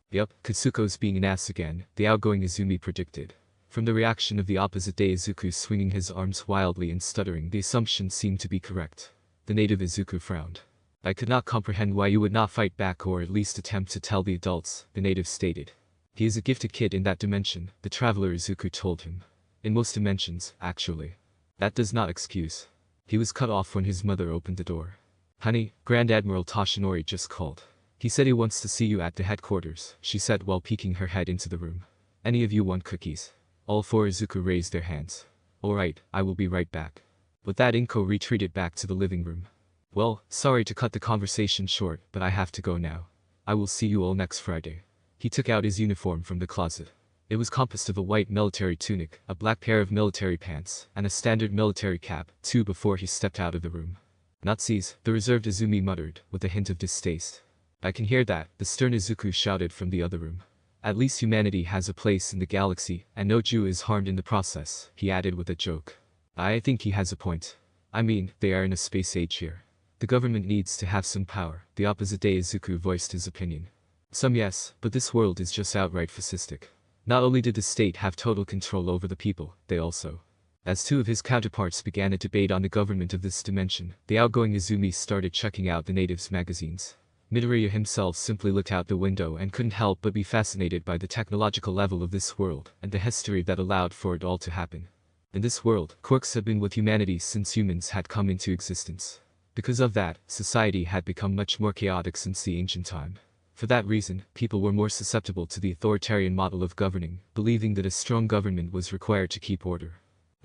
Yup, Katsuko's being an ass again, the outgoing Izumi predicted. From the reaction of the opposite day Izuku swinging his arms wildly and stuttering, the assumption seemed to be correct. The native Izuku frowned. I could not comprehend why you would not fight back or at least attempt to tell the adults, the native stated. He is a gifted kid in that dimension, the traveler Izuku told him. In most dimensions, actually. That does not excuse. He was cut off when his mother opened the door. Honey, Grand Admiral Toshinori just called. He said he wants to see you at the headquarters, she said while peeking her head into the room. Any of you want cookies? All four Izuku raised their hands. Alright, I will be right back. With that Inko retreated back to the living room. Well, sorry to cut the conversation short, but I have to go now. I will see you all next Friday. He took out his uniform from the closet. It was composed of a white military tunic, a black pair of military pants, and a standard military cap, too, before he stepped out of the room. Nazis, the reserved Izumi muttered, with a hint of distaste. I can hear that, the stern Izuku shouted from the other room. At least humanity has a place in the galaxy, and no Jew is harmed in the process, he added with a joke. I think he has a point. I mean, they are in a space age here. The government needs to have some power, the opposite day Izuku voiced his opinion. Some yes, but this world is just outright fascistic. Not only did the state have total control over the people, they also. As two of his counterparts began a debate on the government of this dimension, the outgoing Izumi started checking out the natives' magazines. Midoriya himself simply looked out the window and couldn't help but be fascinated by the technological level of this world and the history that allowed for it all to happen. In this world, quirks had been with humanity since humans had come into existence. Because of that, society had become much more chaotic since the ancient time. For that reason, people were more susceptible to the authoritarian model of governing, believing that a strong government was required to keep order.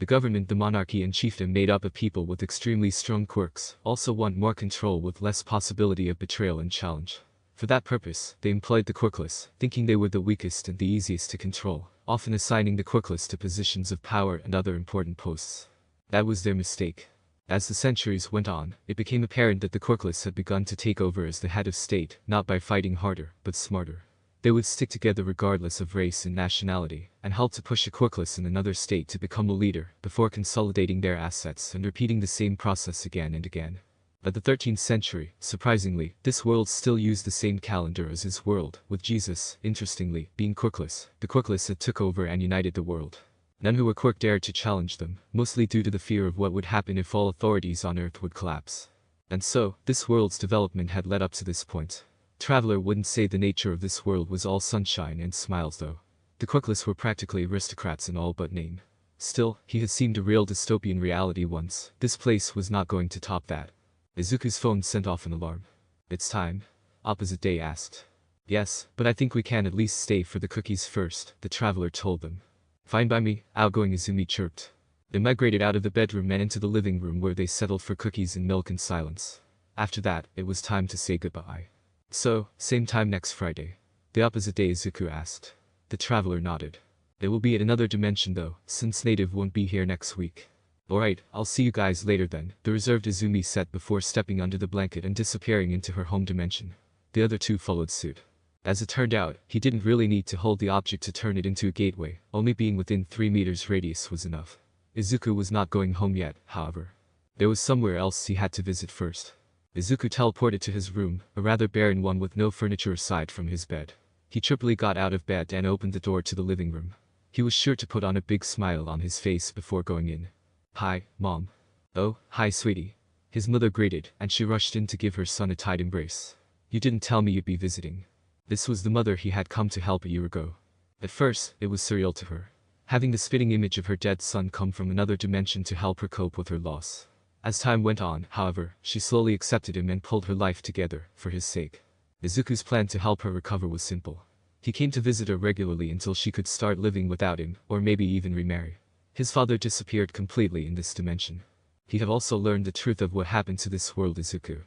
The government, the monarchy and chiefdom made up of people with extremely strong quirks, also want more control with less possibility of betrayal and challenge. For that purpose, they employed the quirkless, thinking they were the weakest and the easiest to control, often assigning the quirkless to positions of power and other important posts. That was their mistake. As the centuries went on, it became apparent that the quirkless had begun to take over as the head of state, not by fighting harder, but smarter. They would stick together regardless of race and nationality, and help to push a quirkless in another state to become a leader, before consolidating their assets and repeating the same process again and again. By the 13th century, surprisingly, this world still used the same calendar as his world, with Jesus, interestingly, being quirkless. The quirkless had took over and united the world. None who were quirk dared to challenge them, mostly due to the fear of what would happen if all authorities on Earth would collapse. And so, this world's development had led up to this point. Traveler wouldn't say the nature of this world was all sunshine and smiles though. The quirkless were practically aristocrats in all but name. Still, he had seemed a real dystopian reality once. This place was not going to top that. Izuku's phone sent off an alarm. It's time? Opposite day asked. Yes, but I think we can at least stay for the cookies first, the traveler told them. Fine by me, outgoing Izumi chirped. They migrated out of the bedroom and into the living room where they settled for cookies and milk in silence. After that, it was time to say goodbye. So, same time next Friday. The opposite day Izuku asked. The traveler nodded. It will be at another dimension though, since native won't be here next week. Alright, I'll see you guys later then, the reserved Izumi said before stepping under the blanket and disappearing into her home dimension. The other two followed suit. As it turned out, he didn't really need to hold the object to turn it into a gateway, only being within 3 meters radius was enough. Izuku was not going home yet, however. There was somewhere else he had to visit first. Izuku teleported to his room, a rather barren one with no furniture aside from his bed. He trippily got out of bed and opened the door to the living room. He was sure to put on a big smile on his face before going in. Hi, Mom. Oh, hi sweetie. His mother greeted, and she rushed in to give her son a tight embrace. You didn't tell me you'd be visiting. This was the mother he had come to help a year ago. At first, it was surreal to her. Having the spitting image of her dead son come from another dimension to help her cope with her loss. As time went on, however, she slowly accepted him and pulled her life together, for his sake. Izuku's plan to help her recover was simple. He came to visit her regularly until she could start living without him, or maybe even remarry. His father disappeared completely in this dimension. He had also learned the truth of what happened to this world Izuku.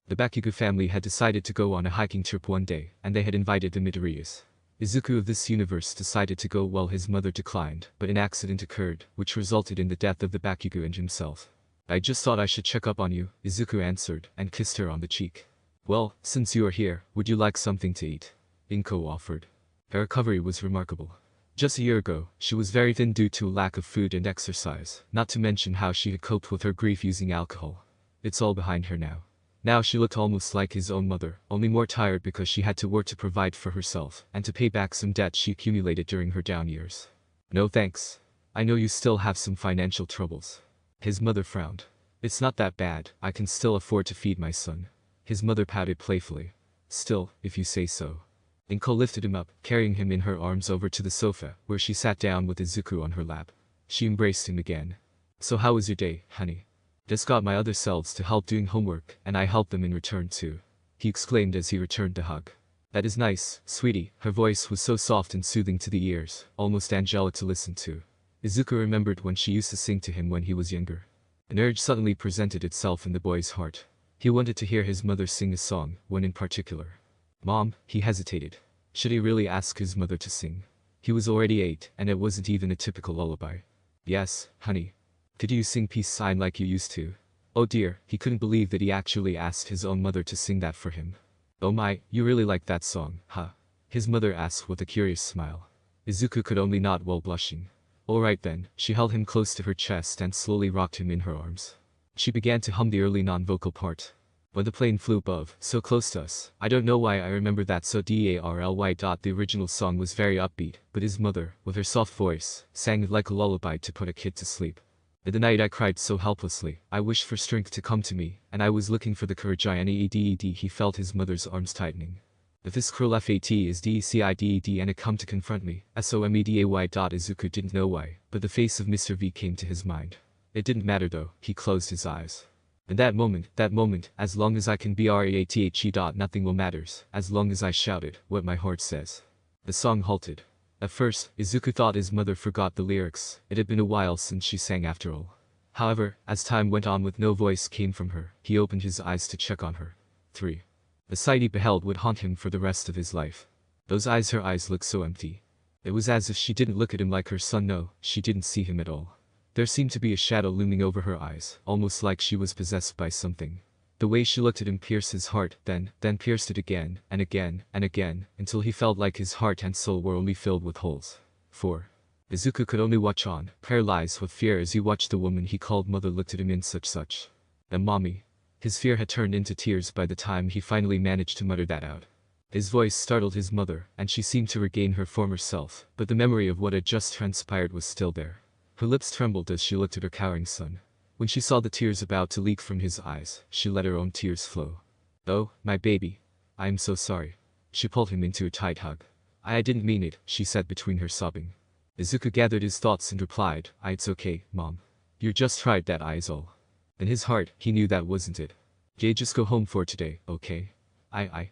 The Bakugo family had decided to go on a hiking trip one day, and they had invited the Midoriyas. Izuku of this universe decided to go while his mother declined, but an accident occurred, which resulted in the death of the Bakugo and himself. I just thought I should check up on you, Izuku answered, and kissed her on the cheek. Well, since you are here, would you like something to eat? Inko offered. Her recovery was remarkable. Just a year ago, she was very thin due to a lack of food and exercise, not to mention how she had coped with her grief using alcohol. It's all behind her now. Now she looked almost like his own mother, only more tired because she had to work to provide for herself and to pay back some debt she accumulated during her down years. No thanks. I know you still have some financial troubles. His mother frowned. It's not that bad, I can still afford to feed my son. His mother pouted playfully. Still, if you say so. Inko lifted him up, carrying him in her arms over to the sofa, where she sat down with Izuku on her lap. She embraced him again. So how was your day, honey? Just got my other selves to help doing homework, and I helped them in return too. He exclaimed as he returned the hug. That is nice, sweetie. Her voice was so soft and soothing to the ears, almost angelic to listen to. Izuku remembered when she used to sing to him when he was younger. An urge suddenly presented itself in the boy's heart. He wanted to hear his mother sing a song, one in particular. Mom, he hesitated. Should he really ask his mother to sing? He was already 8, and it wasn't even a typical lullaby. Yes, honey. Could you sing peace sign like you used to? Oh dear, he couldn't believe that he actually asked his own mother to sing that for him. Oh my, you really like that song, huh? His mother asked with a curious smile. Izuku could only nod while blushing. Alright then, she held him close to her chest and slowly rocked him in her arms. She began to hum the early non-vocal part. When the plane flew above, so close to us, I don't know why I remember that so darly. The original song was very upbeat, but his mother, with her soft voice, sang it like a lullaby to put a kid to sleep. In the night I cried so helplessly, I wished for strength to come to me, and I was looking for the courage I needed. He felt his mother's arms tightening. If this cruel fate is decided and it come to confront me, someday. Izuku didn't know why, but the face of Mr. V came to his mind. It didn't matter though, he closed his eyes. In that moment, as long as I can breathe. Nothing will matters, as long as I shouted what my heart says. The song halted. At first, Izuku thought his mother forgot the lyrics, it had been a while since she sang after all. However, as time went on with no voice came from her, he opened his eyes to check on her. 3. The sight he beheld would haunt him for the rest of his life. Her eyes looked so empty. It was as if she didn't look at him like her son. No, she didn't see him at all. There seemed to be a shadow looming over her eyes, almost like she was possessed by something. The way she looked at him pierced his heart, then pierced it again, and again, and again, until he felt like his heart and soul were only filled with holes. 4. Izuku could only watch on, paralyzed with fear as he watched the woman he called mother looked at him in such. And mommy. His fear had turned into tears by the time he finally managed to mutter that out. His voice startled his mother, and she seemed to regain her former self, but the memory of what had just transpired was still there. Her lips trembled as she looked at her cowering son. When she saw the tears about to leak from his eyes, she let her own tears flow. Oh, my baby. I am so sorry. She pulled him into a tight hug. I didn't mean it, she said between her sobbing. Izuku gathered his thoughts and replied, it's okay, Mom. You just tried that is all. In his heart, he knew that wasn't it. Just go home for today, okay?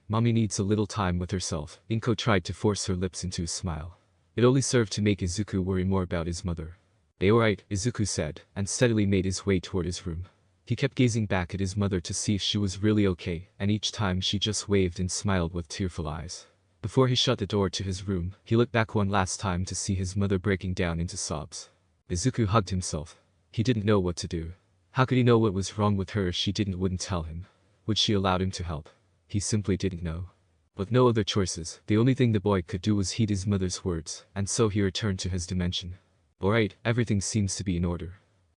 Mommy needs a little time with herself. Inko tried to force her lips into a smile. It only served to make Izuku worry more about his mother. Alright, Izuku said, and steadily made his way toward his room. He kept gazing back at his mother to see if she was really okay, and each time she just waved and smiled with tearful eyes. Before he shut the door to his room, he looked back one last time to see his mother breaking down into sobs. Izuku hugged himself. He didn't know what to do. How could he know what was wrong with her if she wouldn't tell him? Would she allow him to help? He simply didn't know. With no other choices, the only thing the boy could do was heed his mother's words, and so he returned to his dimension. Alright, everything seems to be in order.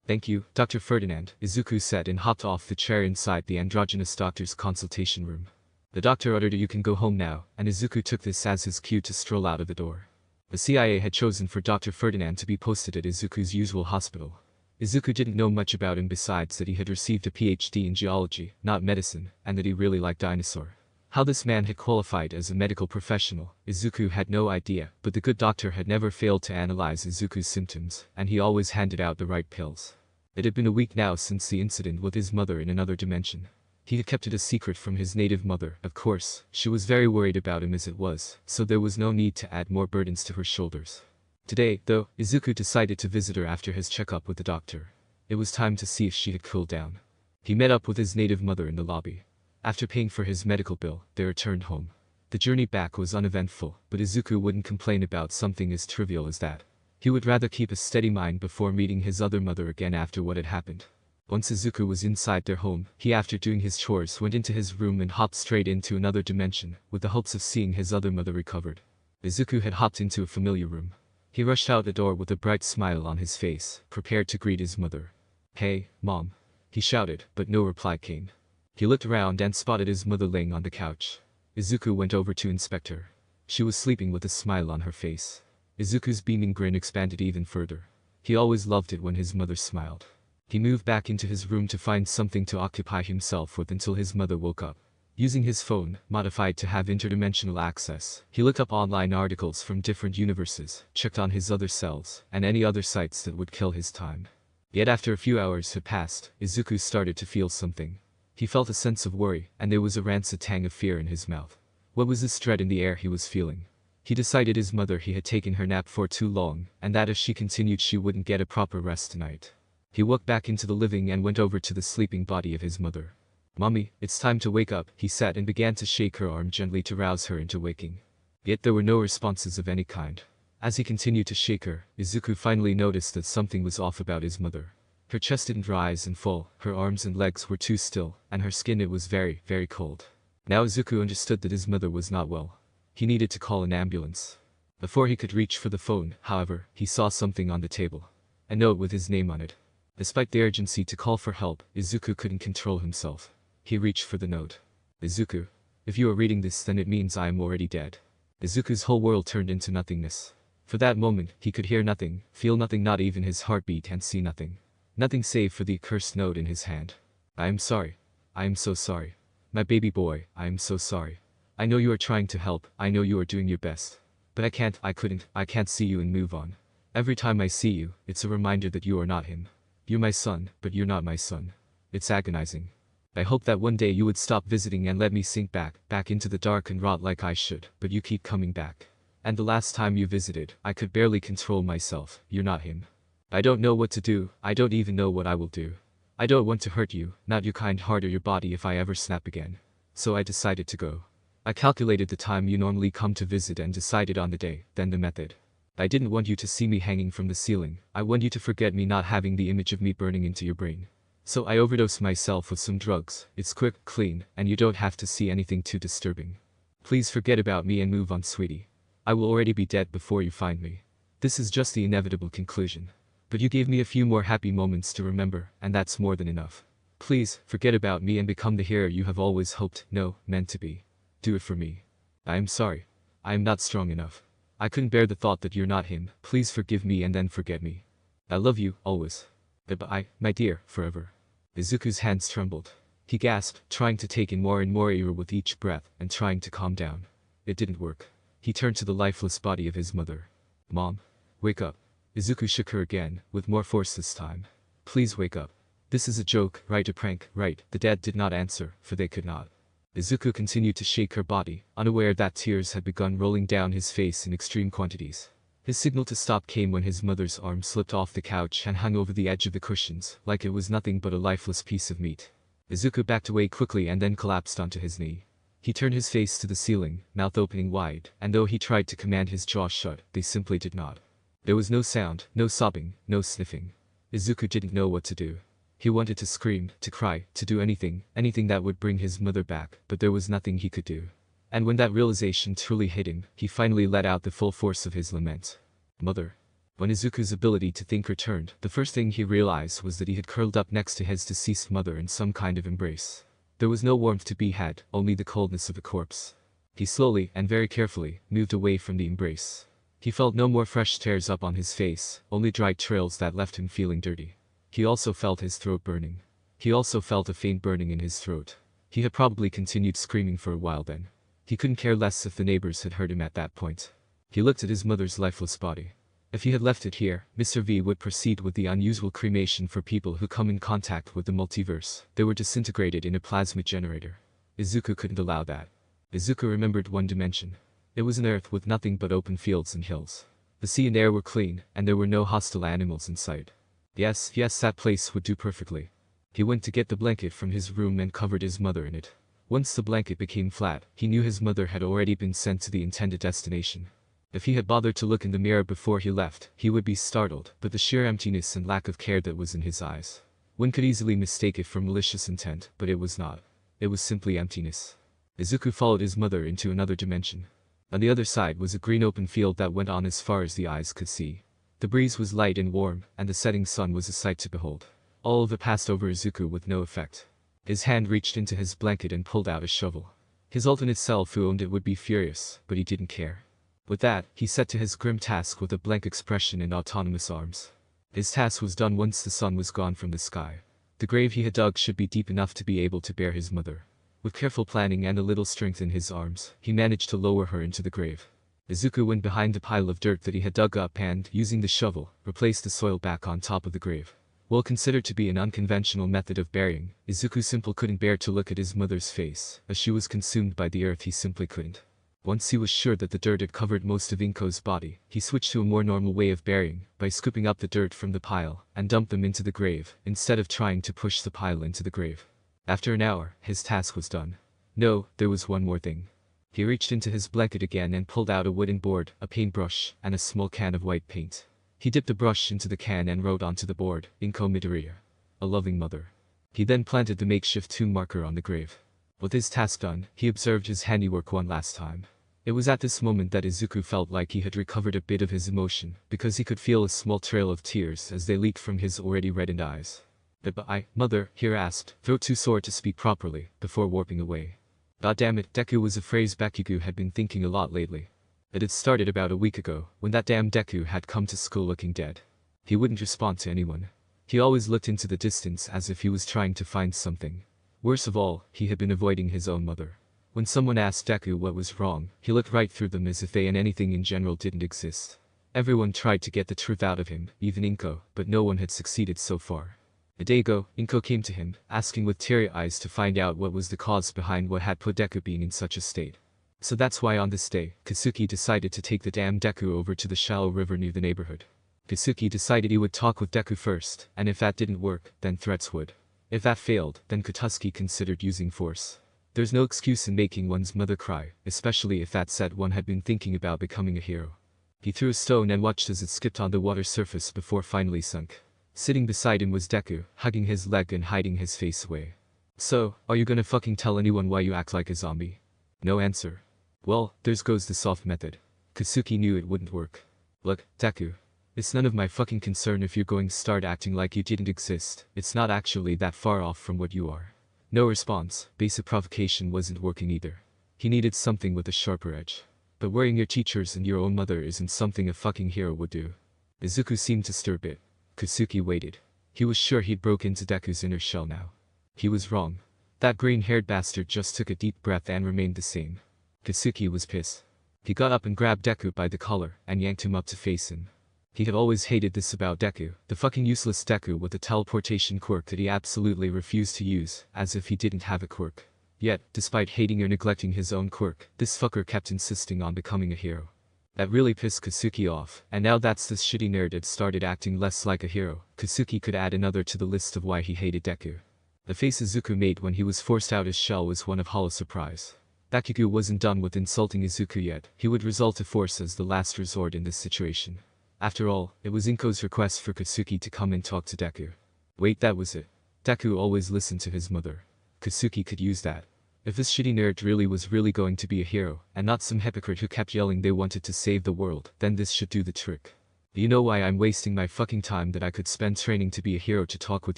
Thank you, Dr. Ferdinand, Izuku said and hopped off the chair inside the androgynous doctor's consultation room. The doctor uttered you can go home now, and Izuku took this as his cue to stroll out of the door. The CIA had chosen for Dr. Ferdinand to be posted at Izuku's usual hospital. Izuku didn't know much about him besides that he had received a PhD in geology, not medicine, and that he really liked dinosaurs. How this man had qualified as a medical professional, Izuku had no idea, but the good doctor had never failed to analyze Izuku's symptoms, and he always handed out the right pills. It had been a week now since the incident with his mother in another dimension. He had kept it a secret from his native mother, of course, she was very worried about him as it was, so there was no need to add more burdens to her shoulders. Today, though, Izuku decided to visit her after his checkup with the doctor. It was time to see if she had cooled down. He met up with his native mother in the lobby. After paying for his medical bill, they returned home. The journey back was uneventful, but Izuku wouldn't complain about something as trivial as that. He would rather keep a steady mind before meeting his other mother again after what had happened. Once Izuku was inside their home, he after doing his chores went into his room and hopped straight into another dimension, with the hopes of seeing his other mother recovered. Izuku had hopped into a familiar room. He rushed out the door with a bright smile on his face, prepared to greet his mother. "Hey, Mom," he shouted, but no reply came. He looked around and spotted his mother laying on the couch. Izuku went over to inspect her. She was sleeping with a smile on her face. Izuku's beaming grin expanded even further. He always loved it when his mother smiled. He moved back into his room to find something to occupy himself with until his mother woke up. Using his phone, modified to have interdimensional access, he looked up online articles from different universes, checked on his other selves, and any other sites that would kill his time. Yet after a few hours had passed, Izuku started to feel something. He felt a sense of worry, and there was a rancid tang of fear in his mouth. What was this dread in the air he was feeling? He decided his mother had taken her nap for too long, and that if she continued she wouldn't get a proper rest tonight. He walked back into the living and went over to the sleeping body of his mother. "Mommy, it's time to wake up," he said and began to shake her arm gently to rouse her into waking. Yet there were no responses of any kind. As he continued to shake her, Izuku finally noticed that something was off about his mother. Her chest didn't rise and fall, her arms and legs were too still, and her skin it was very, very cold. Now Izuku understood that his mother was not well. He needed to call an ambulance. Before he could reach for the phone, however, he saw something on the table. A note with his name on it. Despite the urgency to call for help, Izuku couldn't control himself. He reached for the note. "Izuku, if you are reading this then it means I am already dead." Izuku's whole world turned into nothingness. For that moment, he could hear nothing, feel nothing, not even his heartbeat, and see nothing. Nothing save for the accursed note in his hand. "I am sorry. I am so sorry. My baby boy, I am so sorry. I know you are trying to help, I know you are doing your best. But I can't see you and move on. Every time I see you, it's a reminder that you are not him. You're my son, but you're not my son. It's agonizing. I hope that one day you would stop visiting and let me sink back into the dark and rot like I should, but you keep coming back. And the last time you visited, I could barely control myself, you're not him. I don't know what to do, I don't even know what I will do. I don't want to hurt you, not your kind heart or your body if I ever snap again. So I decided to go. I calculated the time you normally come to visit and decided on the day, then the method. I didn't want you to see me hanging from the ceiling, I want you to forget me, not having the image of me burning into your brain. So I overdosed myself with some drugs, it's quick, clean, and you don't have to see anything too disturbing. Please forget about me and move on, sweetie. I will already be dead before you find me. This is just the inevitable conclusion. But you gave me a few more happy moments to remember, and that's more than enough. Please, forget about me and become the hero you have always hoped, no, meant to be. Do it for me. I am sorry. I am not strong enough. I couldn't bear the thought that you're not him, please forgive me and then forget me. I love you, always. Goodbye, my dear, forever. Izuku's hands trembled. He gasped, trying to take in more and more air with each breath, and trying to calm down. It didn't work. He turned to the lifeless body of his mother. Mom, wake up. Izuku shook her again, with more force this time. Please wake up. This is a joke, right? A prank, right? The dead did not answer, for they could not. Izuku continued to shake her body, unaware that tears had begun rolling down his face in extreme quantities. His signal to stop came when his mother's arm slipped off the couch and hung over the edge of the cushions, like it was nothing but a lifeless piece of meat. Izuku backed away quickly and then collapsed onto his knee. He turned his face to the ceiling, mouth opening wide, and though he tried to command his jaw shut, they simply did not. There was no sound, no sobbing, no sniffing. Izuku didn't know what to do. He wanted to scream, to cry, to do anything that would bring his mother back, but there was nothing he could do. And when that realization truly hit him, he finally let out the full force of his lament. Mother. When Izuku's ability to think returned, the first thing he realized was that he had curled up next to his deceased mother in some kind of embrace. There was no warmth to be had, only the coldness of a corpse. He slowly, and very carefully, moved away from the embrace. He felt no more fresh tears up on his face, only dry trails that left him feeling dirty. He also felt his throat burning. He also felt a faint burning in his throat. He had probably continued screaming for a while then. He couldn't care less if the neighbors had heard him at that point. He looked at his mother's lifeless body. If he had left it here, Mr. V would proceed with the unusual cremation for people who come in contact with the multiverse. They were disintegrated in a plasma generator. Izuku couldn't allow that. Izuku remembered one dimension. It was an earth with nothing but open fields and hills. The sea and air were clean, and there were no hostile animals in sight. Yes, that place would do perfectly. He went to get the blanket from his room and covered his mother in it. Once the blanket became flat, he knew his mother had already been sent to the intended destination. If he had bothered to look in the mirror before he left, he would be startled, but the sheer emptiness and lack of care that was in his eyes. One could easily mistake it for malicious intent, but it was not. It was simply emptiness. Izuku followed his mother into another dimension. On the other side was a green open field that went on as far as the eyes could see. The breeze was light and warm, and the setting sun was a sight to behold. All of it passed over Izuku with no effect. His hand reached into his blanket and pulled out a shovel. His alternate self who owned it would be furious, but he didn't care. With that, he set to his grim task with a blank expression and autonomous arms. His task was done once the sun was gone from the sky. The grave he had dug should be deep enough to be able to bear his mother. With careful planning and a little strength in his arms, he managed to lower her into the grave. Izuku went behind the pile of dirt that he had dug up and, using the shovel, replaced the soil back on top of the grave. While considered to be an unconventional method of burying, Izuku simply couldn't bear to look at his mother's face. As she was consumed by the earth, he simply couldn't. Once he was sure that the dirt had covered most of Inko's body, he switched to a more normal way of burying, by scooping up the dirt from the pile, and dumped them into the grave, instead of trying to push the pile into the grave. After an hour, his task was done. No, there was one more thing. He reached into his blanket again and pulled out a wooden board, a paintbrush, and a small can of white paint. He dipped the brush into the can and wrote onto the board, Inko Midoriya, a loving mother. He then planted the makeshift tomb marker on the grave. With his task done, he observed his handiwork one last time. It was at this moment that Izuku felt like he had recovered a bit of his emotion, because he could feel a small trail of tears as they leaked from his already reddened eyes. But mother, here asked, throat too sore to speak properly, before warping away. God damn it, Deku was a phrase Bakugo had been thinking a lot lately. It had started about a week ago, when that damn Deku had come to school looking dead. He wouldn't respond to anyone. He always looked into the distance as if he was trying to find something. Worst of all, he had been avoiding his own mother. When someone asked Deku what was wrong, he looked right through them as if they and anything in general didn't exist. Everyone tried to get the truth out of him, even Inko, but no one had succeeded so far. A day ago, Inko came to him, asking with teary eyes to find out what was the cause behind what had put Deku being in such a state. So that's why on this day, Katsuki decided to take the damn Deku over to the shallow river near the neighborhood. Katsuki decided he would talk with Deku first, and if that didn't work, then threats would. If that failed, then Katsuki considered using force. There's no excuse in making one's mother cry, especially if that said one had been thinking about becoming a hero. He threw a stone and watched as it skipped on the water surface before finally sunk. Sitting beside him was Deku, hugging his leg and hiding his face away. So, are you gonna fucking tell anyone why you act like a zombie? No answer. Well, there goes the soft method. Katsuki knew it wouldn't work. Look, Deku. It's none of my fucking concern if you're going to start acting like you didn't exist. It's not actually that far off from what you are. No response. Basic provocation wasn't working either. He needed something with a sharper edge. But worrying your teachers and your own mother isn't something a fucking hero would do. Izuku seemed to stir a bit. Katsuki waited. He was sure he'd broke into Deku's inner shell now. He was wrong. That green-haired bastard just took a deep breath and remained the same. Katsuki was pissed. He got up and grabbed Deku by the collar and yanked him up to face him. He had always hated this about Deku, the fucking useless Deku with the teleportation quirk that he absolutely refused to use, as if he didn't have a quirk. Yet, despite hating or neglecting his own quirk, this fucker kept insisting on becoming a hero. That really pissed Katsuki off, and now that this shitty nerd had started acting less like a hero, Katsuki could add another to the list of why he hated Deku. The face Izuku made when he was forced out his shell was one of hollow surprise. Bakugo wasn't done with insulting Izuku yet, he would resort to force as the last resort in this situation. After all, it was Inko's request for Katsuki to come and talk to Deku. Wait, that was it. Deku always listened to his mother. Katsuki could use that. If this shitty nerd was really going to be a hero, and not some hypocrite who kept yelling they wanted to save the world, then this should do the trick. Do you know why I'm wasting my fucking time that I could spend training to be a hero to talk with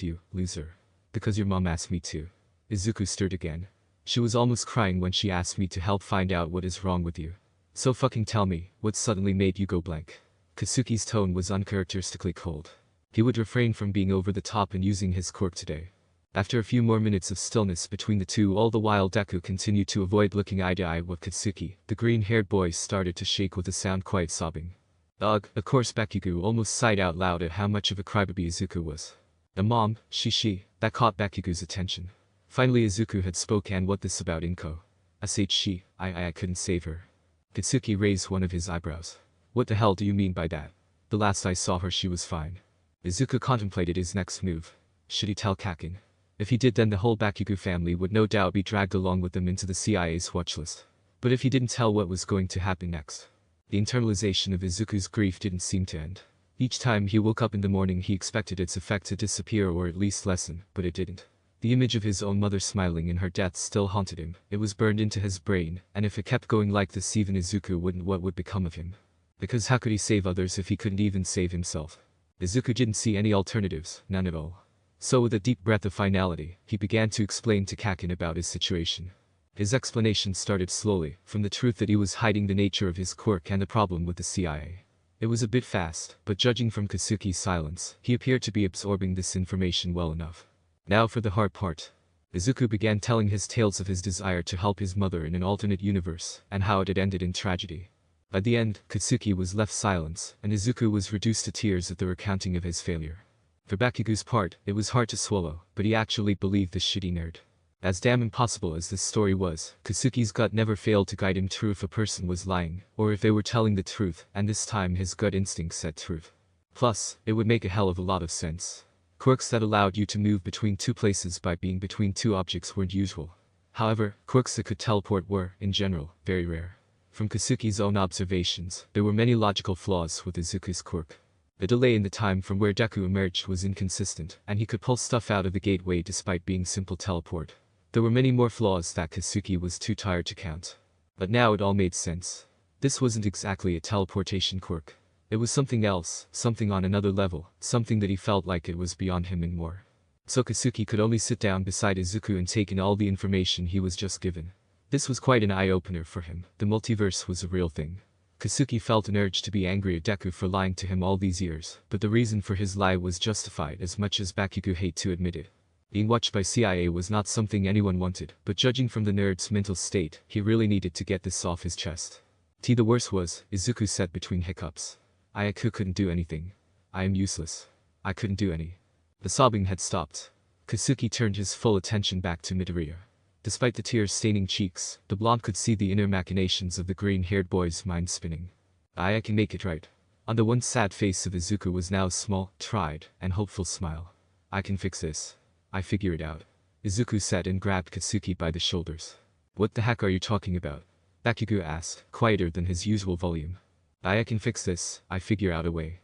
you, loser? Because your mom asked me to. Izuku stirred again. She was almost crying when she asked me to help find out what is wrong with you. So fucking tell me, what suddenly made you go blank? Katsuki's tone was uncharacteristically cold. He would refrain from being over the top and using his quirk today. After a few more minutes of stillness between the two, all the while Deku continued to avoid looking eye to eye with Katsuki, the green-haired boy started to shake with a sound quite sobbing. Ugh, of course Bakugo almost sighed out loud at how much of a crybaby Izuku was. The mom, that caught Bakugo's attention. Finally Izuku had spoken. And what this about Inko? I said I couldn't save her. Katsuki raised one of his eyebrows. What the hell do you mean by that? The last I saw her she was fine. Izuku contemplated his next move. Should he tell Kakin? If he did, then the whole Bakugo family would no doubt be dragged along with them into the CIA's watchlist. But if he didn't tell, what was going to happen next? The internalization of Izuku's grief didn't seem to end. Each time he woke up in the morning he expected its effect to disappear or at least lessen, but it didn't. The image of his own mother smiling in her death still haunted him. It was burned into his brain, and if it kept going like this, even Izuku wouldn't. What would become of him? Because how could he save others if he couldn't even save himself? Izuku didn't see any alternatives, none at all. So with a deep breath of finality, he began to explain to Kakin about his situation. His explanation started slowly, from the truth that he was hiding the nature of his quirk and the problem with the CIA. It was a bit fast, but judging from Katsuki's silence, he appeared to be absorbing this information well enough. Now for the hard part. Izuku began telling his tales of his desire to help his mother in an alternate universe, and how it had ended in tragedy. By the end, Katsuki was left silent, and Izuku was reduced to tears at the recounting of his failure. For Bakugo's part, it was hard to swallow, but he actually believed this shitty nerd. As damn impossible as this story was, Katsuki's gut never failed to guide him through if a person was lying, or if they were telling the truth, and this time his gut instinct said truth. Plus, it would make a hell of a lot of sense. Quirks that allowed you to move between two places by being between two objects weren't usual. However, quirks that could teleport were, in general, very rare. From Katsuki's own observations, there were many logical flaws with Izuku's quirk. The delay in the time from where Deku emerged was inconsistent, and he could pull stuff out of the gateway despite being simple teleport. There were many more flaws that Katsuki was too tired to count. But now it all made sense. This wasn't exactly a teleportation quirk. It was something else, something on another level, something that he felt like it was beyond him and more. So Katsuki could only sit down beside Izuku and take in all the information he was just given. This was quite an eye-opener for him. The multiverse was a real thing. Katsuki felt an urge to be angry at Deku for lying to him all these years, but the reason for his lie was justified as much as Bakugo hated to admit it. Being watched by CIA was not something anyone wanted, but judging from the nerd's mental state, he really needed to get this off his chest. The worst was, Izuku said between hiccups. Izuku couldn't do anything. I am useless. I couldn't do any. The sobbing had stopped. Katsuki turned his full attention back to Midoriya. Despite the tears staining cheeks, the blonde could see the inner machinations of the green-haired boy's mind spinning. I can make it right. On the once sad face of Izuku was now a small, tried, and hopeful smile. I can fix this. I figure it out. Izuku said and grabbed Katsuki by the shoulders. What the heck are you talking about? Bakugo asked, quieter than his usual volume. I can fix this, I figure out a way.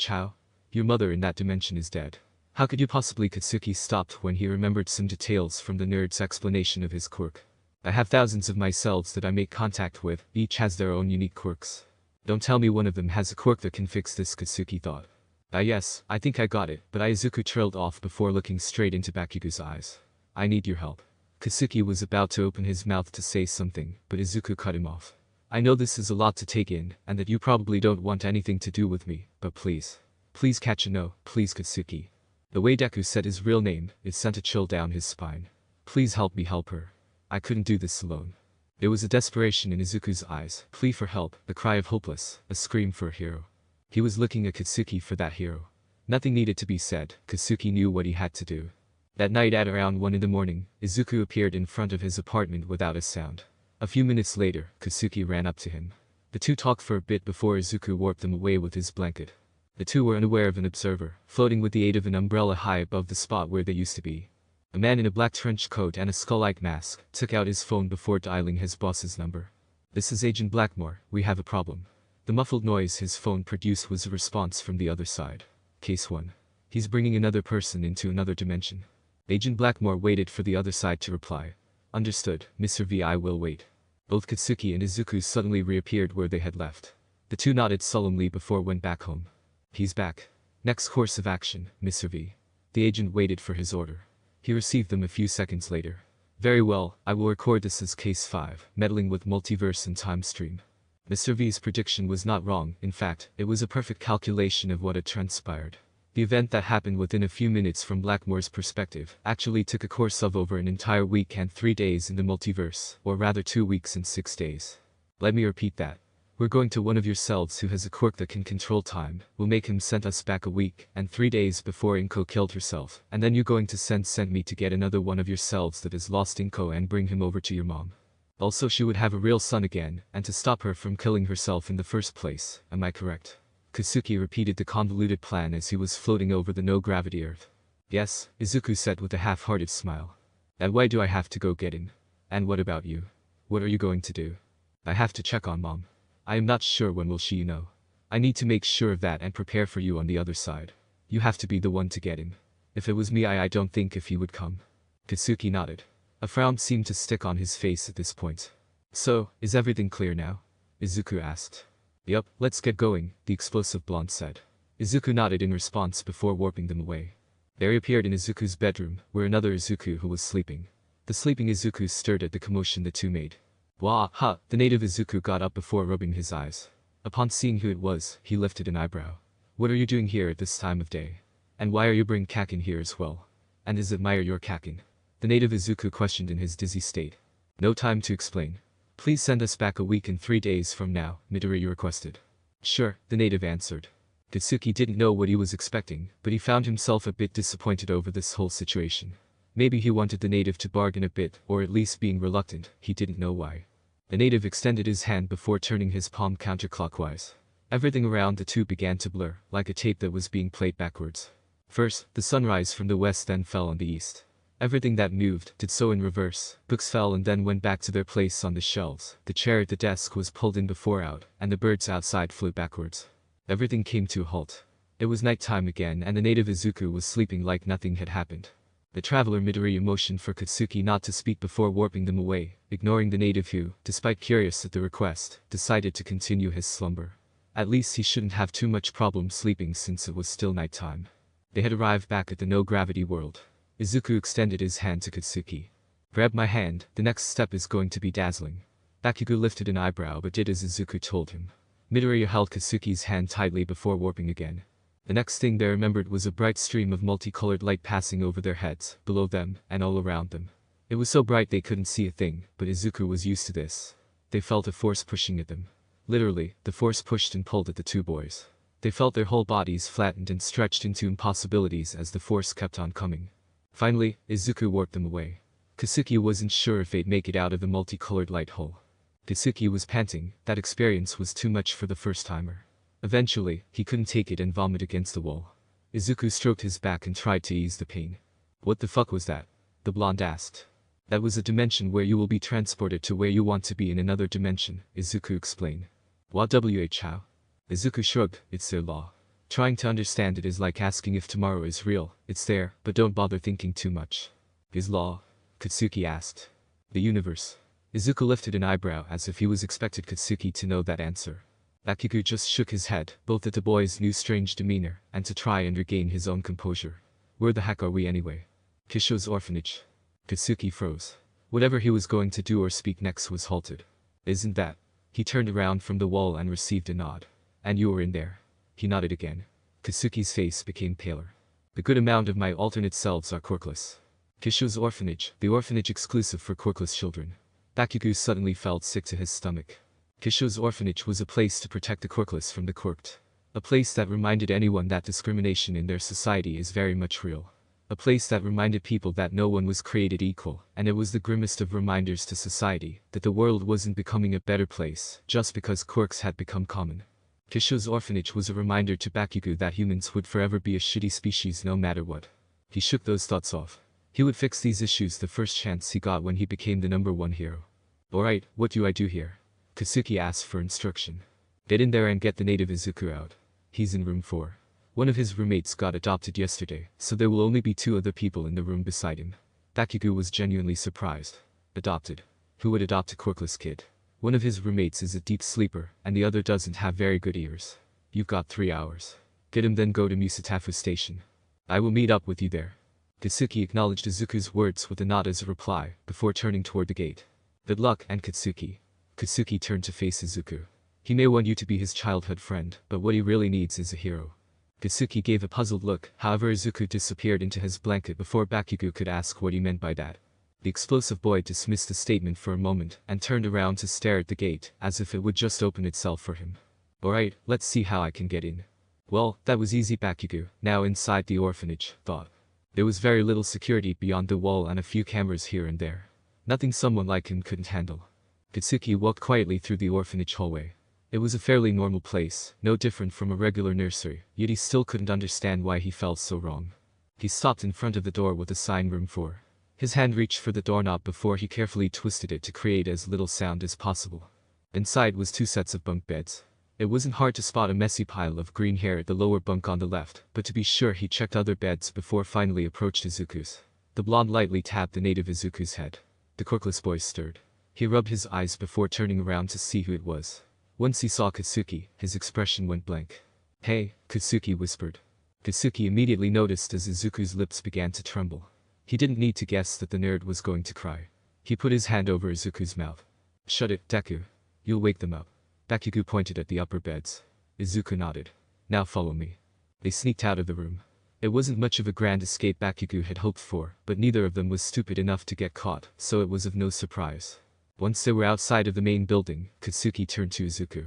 How? Your mother in that dimension is dead. How could you possibly? Katsuki stopped when he remembered some details from the nerd's explanation of his quirk. I have thousands of myselves that I make contact with, each has their own unique quirks. Don't tell me one of them has a quirk that can fix this, Katsuki thought. Yes, I think I got it, but Izuku trailed off before looking straight into Bakugo's eyes. I need your help. Katsuki was about to open his mouth to say something, but Izuku cut him off. I know this is a lot to take in, and that you probably don't want anything to do with me, but please. Please catch a no, please Katsuki. The way Deku said his real name, it sent a chill down his spine. Please help me help her. I couldn't do this alone. There was a desperation in Izuku's eyes, plea for help, a cry of hopeless, a scream for a hero. He was looking at Katsuki for that hero. Nothing needed to be said, Katsuki knew what he had to do. That night at around 1 in the morning, Izuku appeared in front of his apartment without a sound. A few minutes later, Katsuki ran up to him. The two talked for a bit before Izuku warped them away with his blanket. The two were unaware of an observer, floating with the aid of an umbrella high above the spot where they used to be. A man in a black trench coat and a skull-like mask took out his phone before dialing his boss's number. This is Agent Blackmore, we have a problem. The muffled noise his phone produced was a response from the other side. Case 1. He's bringing another person into another dimension. Agent Blackmore waited for the other side to reply. Understood, Mr. V. I will wait. Both Katsuki and Izuku suddenly reappeared where they had left. The two nodded solemnly before went back home. He's back. Next course of action, Mr. V. The agent waited for his order. He received them a few seconds later. Very well, I will record this as Case 5, meddling with multiverse and time stream. Mr. V's prediction was not wrong, in fact, it was a perfect calculation of what had transpired. The event that happened within a few minutes from Blackmore's perspective actually took a course of over an entire week and 3 days in the multiverse, or rather 2 weeks and 6 days. Let me repeat that. We're going to one of yourselves who has a quirk that can control time, we'll make him send us back a week and 3 days before Inko killed herself, and then you're going to send me to get another one of yourselves that has lost Inko and bring him over to your mom. Also she would have a real son again, and to stop her from killing herself in the first place, am I correct? Katsuki repeated the convoluted plan as he was floating over the no-gravity Earth. Yes, Izuku said with a half-hearted smile. And why do I have to go get him? And what about you? What are you going to do? I have to check on Mom. I am not sure when will she know. I need to make sure of that and prepare for you on the other side. You have to be the one to get him. If it was me I don't think if he would come. Katsuki nodded. A frown seemed to stick on his face at this point. So, is everything clear now? Izuku asked. Yup, let's get going, the explosive blonde said. Izuku nodded in response before warping them away. They appeared in Izuku's bedroom, where another Izuku who was sleeping. The sleeping Izuku stirred at the commotion the two made. Wah, ha, the native Izuku got up before rubbing his eyes. Upon seeing who it was, he lifted an eyebrow. What are you doing here at this time of day? And why are you bringing Kakin here as well? And is it my or your Kakin? The native Izuku questioned in his dizzy state. No time to explain. Please send us back a week and 3 days from now, Midoriya requested. Sure, the native answered. Katsuki didn't know what he was expecting, but he found himself a bit disappointed over this whole situation. Maybe he wanted the native to bargain a bit, or at least being reluctant, he didn't know why. The native extended his hand before turning his palm counterclockwise. Everything around the two began to blur, like a tape that was being played backwards. First, the sunrise from the west then fell on the east. Everything that moved did so in reverse. Books fell and then went back to their place on the shelves. The chair at the desk was pulled in before out, and the birds outside flew backwards. Everything came to a halt. It was nighttime again and the native Izuku was sleeping like nothing had happened. The traveler Midoriya motioned for Katsuki not to speak before warping them away, ignoring the native who, despite curious at the request, decided to continue his slumber. At least he shouldn't have too much problem sleeping since it was still nighttime. They had arrived back at the no-gravity world. Izuku extended his hand to Katsuki. Grab my hand, the next step is going to be dazzling. Bakugo lifted an eyebrow but did as Izuku told him. Midoriya held Katsuki's hand tightly before warping again. The next thing they remembered was a bright stream of multicolored light passing over their heads, below them, and all around them. It was so bright they couldn't see a thing, but Izuku was used to this. They felt a force pushing at them. Literally, the force pushed and pulled at the two boys. They felt their whole bodies flattened and stretched into impossibilities as the force kept on coming. Finally, Izuku warped them away. Katsuki wasn't sure if they'd make it out of the multicolored light hole. Katsuki was panting, that experience was too much for the first-timer. Eventually, he couldn't take it and vomited against the wall. Izuku stroked his back and tried to ease the pain. What the fuck was that? The blonde asked. That was a dimension where you will be transported to where you want to be in another dimension, Izuku explained. What how? Izuku shrugged, it's their law. Trying to understand it is like asking if tomorrow is real, it's there, but don't bother thinking too much. His law? Katsuki asked. The universe. Izuku lifted an eyebrow as if he was expected Katsuki to know that answer. Bakugo just shook his head, both at the boy's new strange demeanor, and to try and regain his own composure. Where the heck are we anyway? Kisho's orphanage. Katsuki froze. Whatever he was going to do or speak next was halted. Isn't that? He turned around from the wall and received a nod. And you were in there. He nodded again. Katsuki's face became paler. A good amount of my alternate selves are quirkless. Kisho's orphanage, the orphanage exclusive for quirkless children. Bakugo suddenly felt sick to his stomach. Kisho's orphanage was a place to protect the quirkless from the quirked. A place that reminded anyone that discrimination in their society is very much real. A place that reminded people that no one was created equal, and it was the grimmest of reminders to society that the world wasn't becoming a better place just because quirks had become common. Kisho's orphanage was a reminder to Bakugo that humans would forever be a shitty species no matter what. He shook those thoughts off. He would fix these issues the first chance he got when he became the #1 hero. Alright, what do I do here? Katsuki asked for instruction. Get in there and get the native Izuku out. He's in room 4. One of his roommates got adopted yesterday, so there will only be 2 other people in the room beside him. Bakugo was genuinely surprised. Adopted? Who would adopt a quirkless kid? One of his roommates is a deep sleeper, and the other doesn't have very good ears. You've got 3 hours. Get him then go to Musatafu Station. I will meet up with you there. Katsuki acknowledged Izuku's words with a nod as a reply, before turning toward the gate. Good luck, and Katsuki. Katsuki turned to face Izuku. He may want you to be his childhood friend, but what he really needs is a hero. Katsuki gave a puzzled look, however Izuku disappeared into his blanket before Bakugo could ask what he meant by that. The explosive boy dismissed the statement for a moment, and turned around to stare at the gate, as if it would just open itself for him. Alright, let's see how I can get in. Well, that was easy. Bakugo, now inside the orphanage, thought. There was very little security beyond the wall and a few cameras here and there. Nothing someone like him couldn't handle. Katsuki walked quietly through the orphanage hallway. It was a fairly normal place, no different from a regular nursery, yet he still couldn't understand why he felt so wrong. He stopped in front of the door with the sign room 4. His hand reached for the doorknob before he carefully twisted it to create as little sound as possible. Inside was 2 sets of bunk beds. It wasn't hard to spot a messy pile of green hair at the lower bunk on the left, but to be sure he checked other beds before finally approached Izuku's. The blonde lightly tapped the native Izuku's head. The quirkless boy stirred. He rubbed his eyes before turning around to see who it was. Once he saw Katsuki, his expression went blank. "Hey," Katsuki whispered. Katsuki immediately noticed as Izuku's lips began to tremble. He didn't need to guess that the nerd was going to cry. He put his hand over Izuku's mouth. "Shut it, Deku. You'll wake them up." Bakugo pointed at the upper beds. Izuku nodded. "Now follow me." They sneaked out of the room. It wasn't much of a grand escape Bakugo had hoped for, but neither of them was stupid enough to get caught, so it was of no surprise. Once they were outside of the main building, Katsuki turned to Izuku.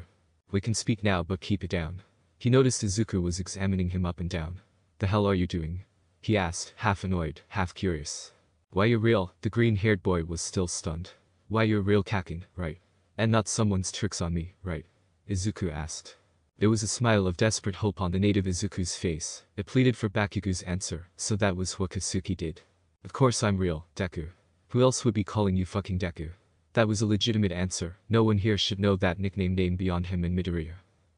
"We can speak now, but keep it down." He noticed Izuku was examining him up and down. "The hell are you doing?" he asked, half annoyed, half curious. "Why you're real?" The green-haired boy was still stunned. "Why you're real Kakin, right? And not someone's tricks on me, right?" Izuku asked. There was a smile of desperate hope on the native Izuku's face. It pleaded for Bakugo's answer, so that was what Katsuki did. "Of course I'm real, Deku. Who else would be calling you fucking Deku?" That was a legitimate answer. No one here should know that nickname name beyond him and Midoriya.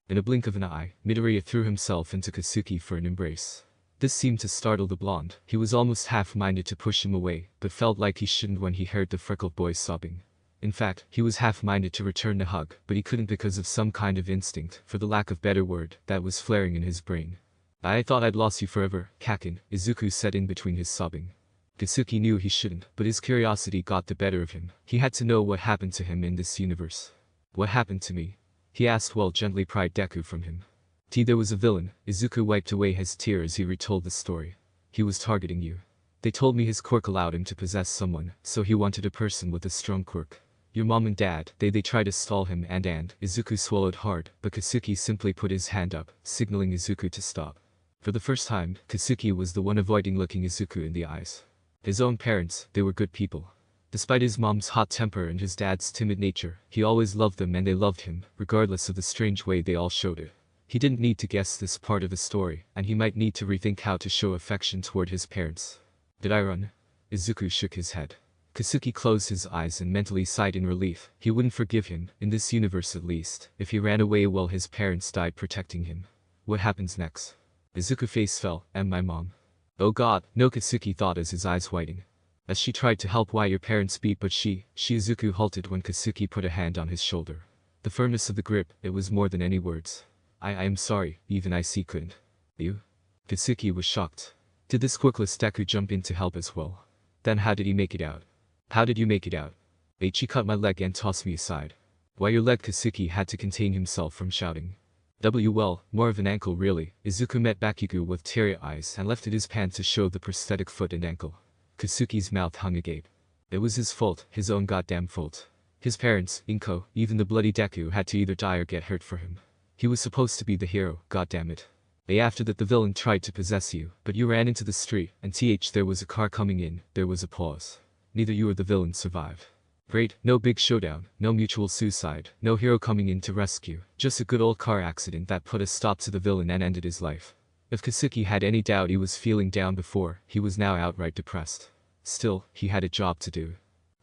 In a blink of an eye, Midoriya threw himself into Katsuki for an embrace. This seemed to startle the blonde. He was almost half-minded to push him away, but felt like he shouldn't when he heard the freckled boy sobbing. In fact, he was half-minded to return the hug, but he couldn't because of some kind of instinct, for the lack of better word, that was flaring in his brain. "I thought I'd lost you forever, Kakin," Izuku said in between his sobbing. Katsuki knew he shouldn't, but his curiosity got the better of him. He had to know what happened to him in this universe. "What happened to me?" he asked while gently pried Deku from him. There was a villain." Izuku wiped away his tear as he retold the story. "He was targeting you. They told me his quirk allowed him to possess someone, so he wanted a person with a strong quirk. Your mom and dad, they tried to stall him and Izuku swallowed hard, but Katsuki simply put his hand up, signaling Izuku to stop. For the first time, Katsuki was the one avoiding looking Izuku in the eyes. His own parents, they were good people. Despite his mom's hot temper and his dad's timid nature, he always loved them and they loved him, regardless of the strange way they all showed it. He didn't need to guess this part of the story, and he might need to rethink how to show affection toward his parents. "Did I run?" Izuku shook his head. Katsuki closed his eyes and mentally sighed in relief. He wouldn't forgive him, in this universe at least, if he ran away while his parents died protecting him. What happens next? Izuku's face fell. "And my mom?" "Oh god, no," Katsuki thought as his eyes widened. As she tried to help why your parents beat but Izuku halted when Katsuki put a hand on his shoulder. The firmness of the grip, it was more than any words. I am sorry, even I see couldn't." "You?" Katsuki was shocked. Did this quirkless Deku jump in to help as well? Then how did he make it out? "How did you make it out?" "He cut my leg and tossed me aside." "Why your leg?" Katsuki had to contain himself from shouting. Well, more of an ankle really." Izuku met Bakugo with teary eyes and lifted his pants to show the prosthetic foot and ankle. Katsuki's mouth hung agape. It was his fault, his own goddamn fault. His parents, Inko, even the bloody Deku had to either die or get hurt for him. He was supposed to be the hero, goddammit. After that the villain tried to possess you, but you ran into the street, and there was a car coming in, there was a pause. Neither you or the villain survived. Great, no big showdown, no mutual suicide, no hero coming in to rescue, just a good old car accident that put a stop to the villain and ended his life. If Katsuki had any doubt he was feeling down before, he was now outright depressed. Still, he had a job to do.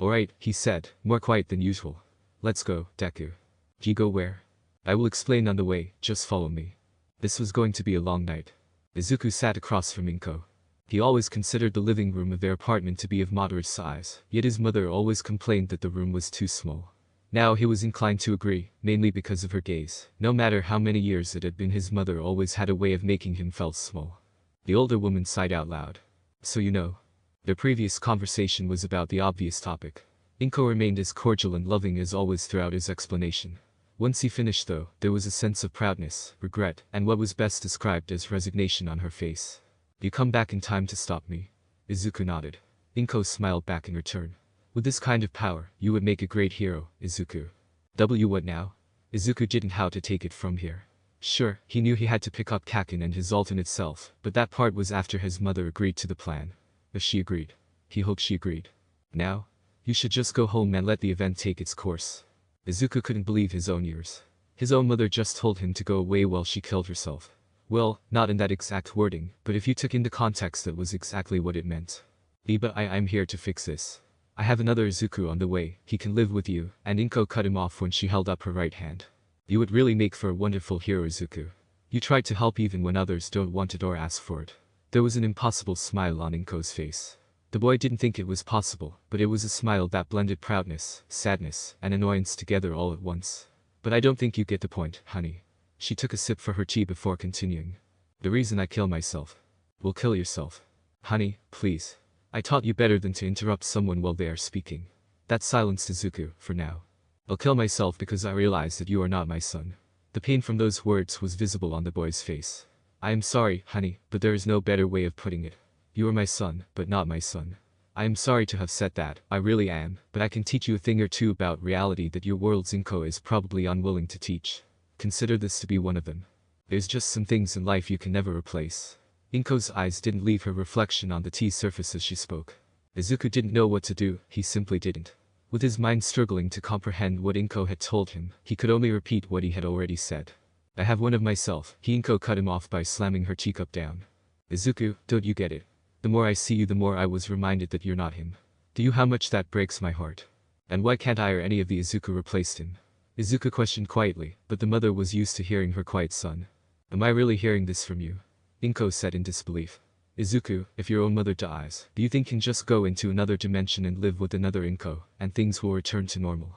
"Alright," he said, more quiet than usual. "Let's go, Deku." "You go where?" "I will explain on the way, just follow me." This was going to be a long night. Izuku sat across from Inko. He always considered the living room of their apartment to be of moderate size, yet his mother always complained that the room was too small. Now he was inclined to agree, mainly because of her gaze. No matter how many years it had been, his mother always had a way of making him feel small. The older woman sighed out loud. "So you know." Their previous conversation was about the obvious topic. Inko remained as cordial and loving as always throughout his explanation. Once he finished though, there was a sense of proudness, regret, and what was best described as resignation on her face. "You come back in time to stop me?" Izuku nodded. Inko smiled back in return. "With this kind of power, you would make a great hero, Izuku." What now? Izuku didn't know how to take it from here. Sure, he knew he had to pick up Kakin and his alternate self, but that part was after his mother agreed to the plan. If she agreed. He hoped she agreed. Now? "You should just go home and let the event take its course." Izuku couldn't believe his own ears. His own mother just told him to go away while she killed herself. Well, not in that exact wording, but if you took into context that was exactly what it meant. "But I'm here to fix this. I have another Izuku on the way, he can live with you," and Inko cut him off when she held up her right hand. "You would really make for a wonderful hero, Izuku. You tried to help even when others don't want it or ask for it." There was an impossible smile on Inko's face. The boy didn't think it was possible, but it was a smile that blended proudness, sadness, and annoyance together all at once. But I don't think you get the point, honey. She took a sip for her tea before continuing. The reason I kill myself. Will kill yourself. Honey, please. I taught you better than to interrupt someone while they are speaking. That silenced Izuku, for now. I'll kill myself because I realize that you are not my son. The pain from those words was visible on the boy's face. I am sorry, honey, but there is no better way of putting it. You are my son, but not my son. I am sorry to have said that, I really am, but I can teach you a thing or two about reality that your world's Inko is probably unwilling to teach. Consider this to be one of them. There's just some things in life you can never replace. Inko's eyes didn't leave her reflection on the tea surface as she spoke. Izuku didn't know what to do, he simply didn't. With his mind struggling to comprehend what Inko had told him, he could only repeat what he had already said. I have one of myself. Inko cut him off by slamming her teacup down. Izuku, don't you get it? The more I see you the more I was reminded that you're not him. Do you how much that breaks my heart? And why can't I or any of the Izuku replace him? Izuku questioned quietly, but the mother was used to hearing her quiet son. Am I really hearing this from you? Inko said in disbelief. Izuku, if your own mother dies, do you think you can just go into another dimension and live with another Inko, and things will return to normal?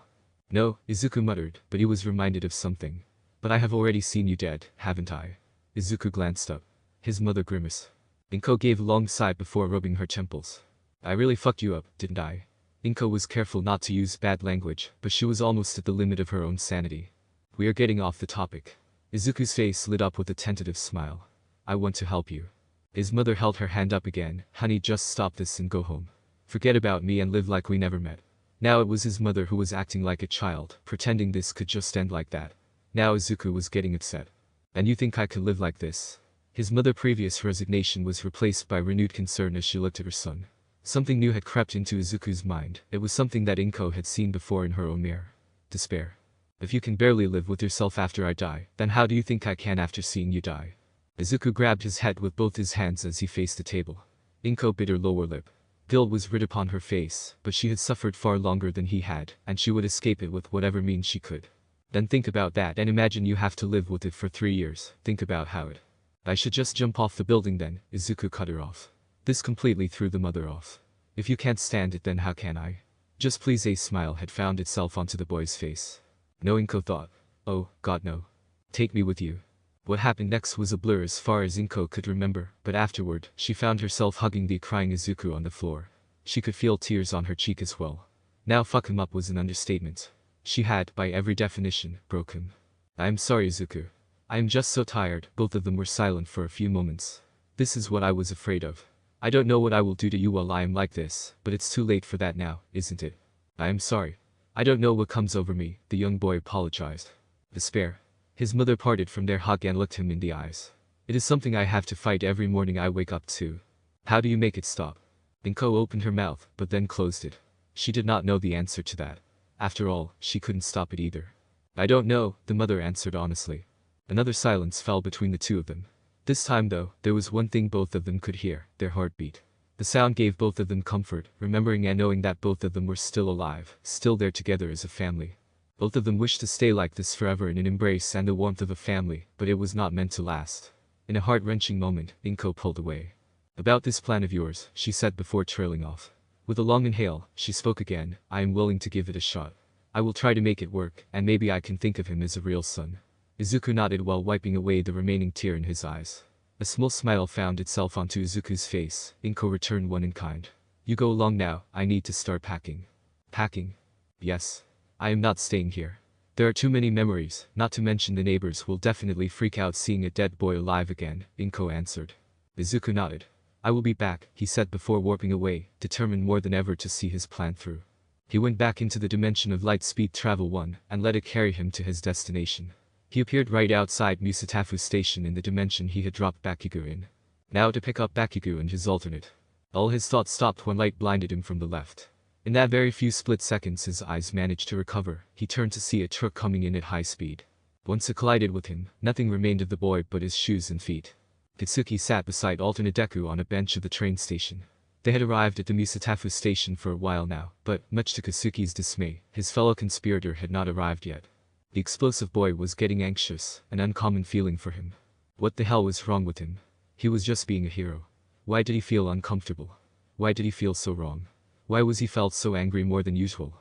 No, Izuku muttered, but he was reminded of something. But I have already seen you dead, haven't I? Izuku glanced up. His mother grimaced. Inko gave a long sigh before rubbing her temples. I really fucked you up, didn't I? Inko was careful not to use bad language, but she was almost at the limit of her own sanity. We are getting off the topic. Izuku's face lit up with a tentative smile. I want to help you. His mother held her hand up again. Honey, just stop this and go home. Forget about me and live like we never met. Now it was his mother who was acting like a child, pretending this could just end like that. Now Izuku was getting upset. And you think I could live like this? His mother's previous resignation was replaced by renewed concern as she looked at her son. Something new had crept into Izuku's mind. It was something that Inko had seen before in her own mirror. Despair. If you can barely live with yourself after I die, then how do you think I can after seeing you die? Izuku grabbed his head with both his hands as he faced the table. Inko bit her lower lip. Guilt was writ upon her face, but she had suffered far longer than he had, and she would escape it with whatever means she could. Then think about that and imagine you have to live with it for 3 years. Think about how it. I should just jump off the building then, Izuku cut her off. This completely threw the mother off. If you can't stand it then how can I? Just please. A smile had found itself onto the boy's face. No, Inko thought. Oh, God no. Take me with you. What happened next was a blur as far as Inko could remember, but afterward, she found herself hugging the crying Izuku on the floor. She could feel tears on her cheek as well. Now fuck him up was an understatement. She had, by every definition, broke him. I am sorry, Izuku. I am just so tired. Both of them were silent for a few moments. This is what I was afraid of. I don't know what I will do to you while I am like this, but it's too late for that now, isn't it? I am sorry. I don't know what comes over me, the young boy apologized. Despair. His mother parted from their hug and looked him in the eyes. It is something I have to fight every morning I wake up to. How do you make it stop? Inko opened her mouth, but then closed it. She did not know the answer to that. After all, she couldn't stop it either. I don't know, the mother answered honestly. Another silence fell between the two of them. This time though, there was one thing both of them could hear, their heartbeat. The sound gave both of them comfort, remembering and knowing that both of them were still alive, still there together as a family. Both of them wished to stay like this forever in an embrace and the warmth of a family, but it was not meant to last. In a heart-wrenching moment, Inko pulled away. About this plan of yours, she said before trailing off. With a long inhale, she spoke again. I am willing to give it a shot. I will try to make it work, and maybe I can think of him as a real son. Izuku nodded while wiping away the remaining tear in his eyes. A small smile found itself onto Izuku's face. Inko returned one in kind. You go along now, I need to start packing. Packing? Yes. I am not staying here. There are too many memories, not to mention the neighbors will definitely freak out seeing a dead boy alive again, Inko answered. Izuku nodded. I will be back, he said before warping away, determined more than ever to see his plan through. He went back into the dimension of light-speed travel 1, and let it carry him to his destination. He appeared right outside Musatafu Station in the dimension he had dropped Bakugo in. Now to pick up Bakugo and his alternate. All his thoughts stopped when light blinded him from the left. In that very few split seconds his eyes managed to recover. He turned to see a truck coming in at high speed. Once it collided with him, nothing remained of the boy but his shoes and feet. Kitsuki sat beside alternate Deku on a bench of the train station. They had arrived at the Musatafu station for a while now, but, much to Kitsuki's dismay, his fellow conspirator had not arrived yet. The explosive boy was getting anxious, an uncommon feeling for him. What the hell was wrong with him? He was just being a hero. Why did he feel uncomfortable? Why did he feel so wrong? Why was he felt so angry more than usual?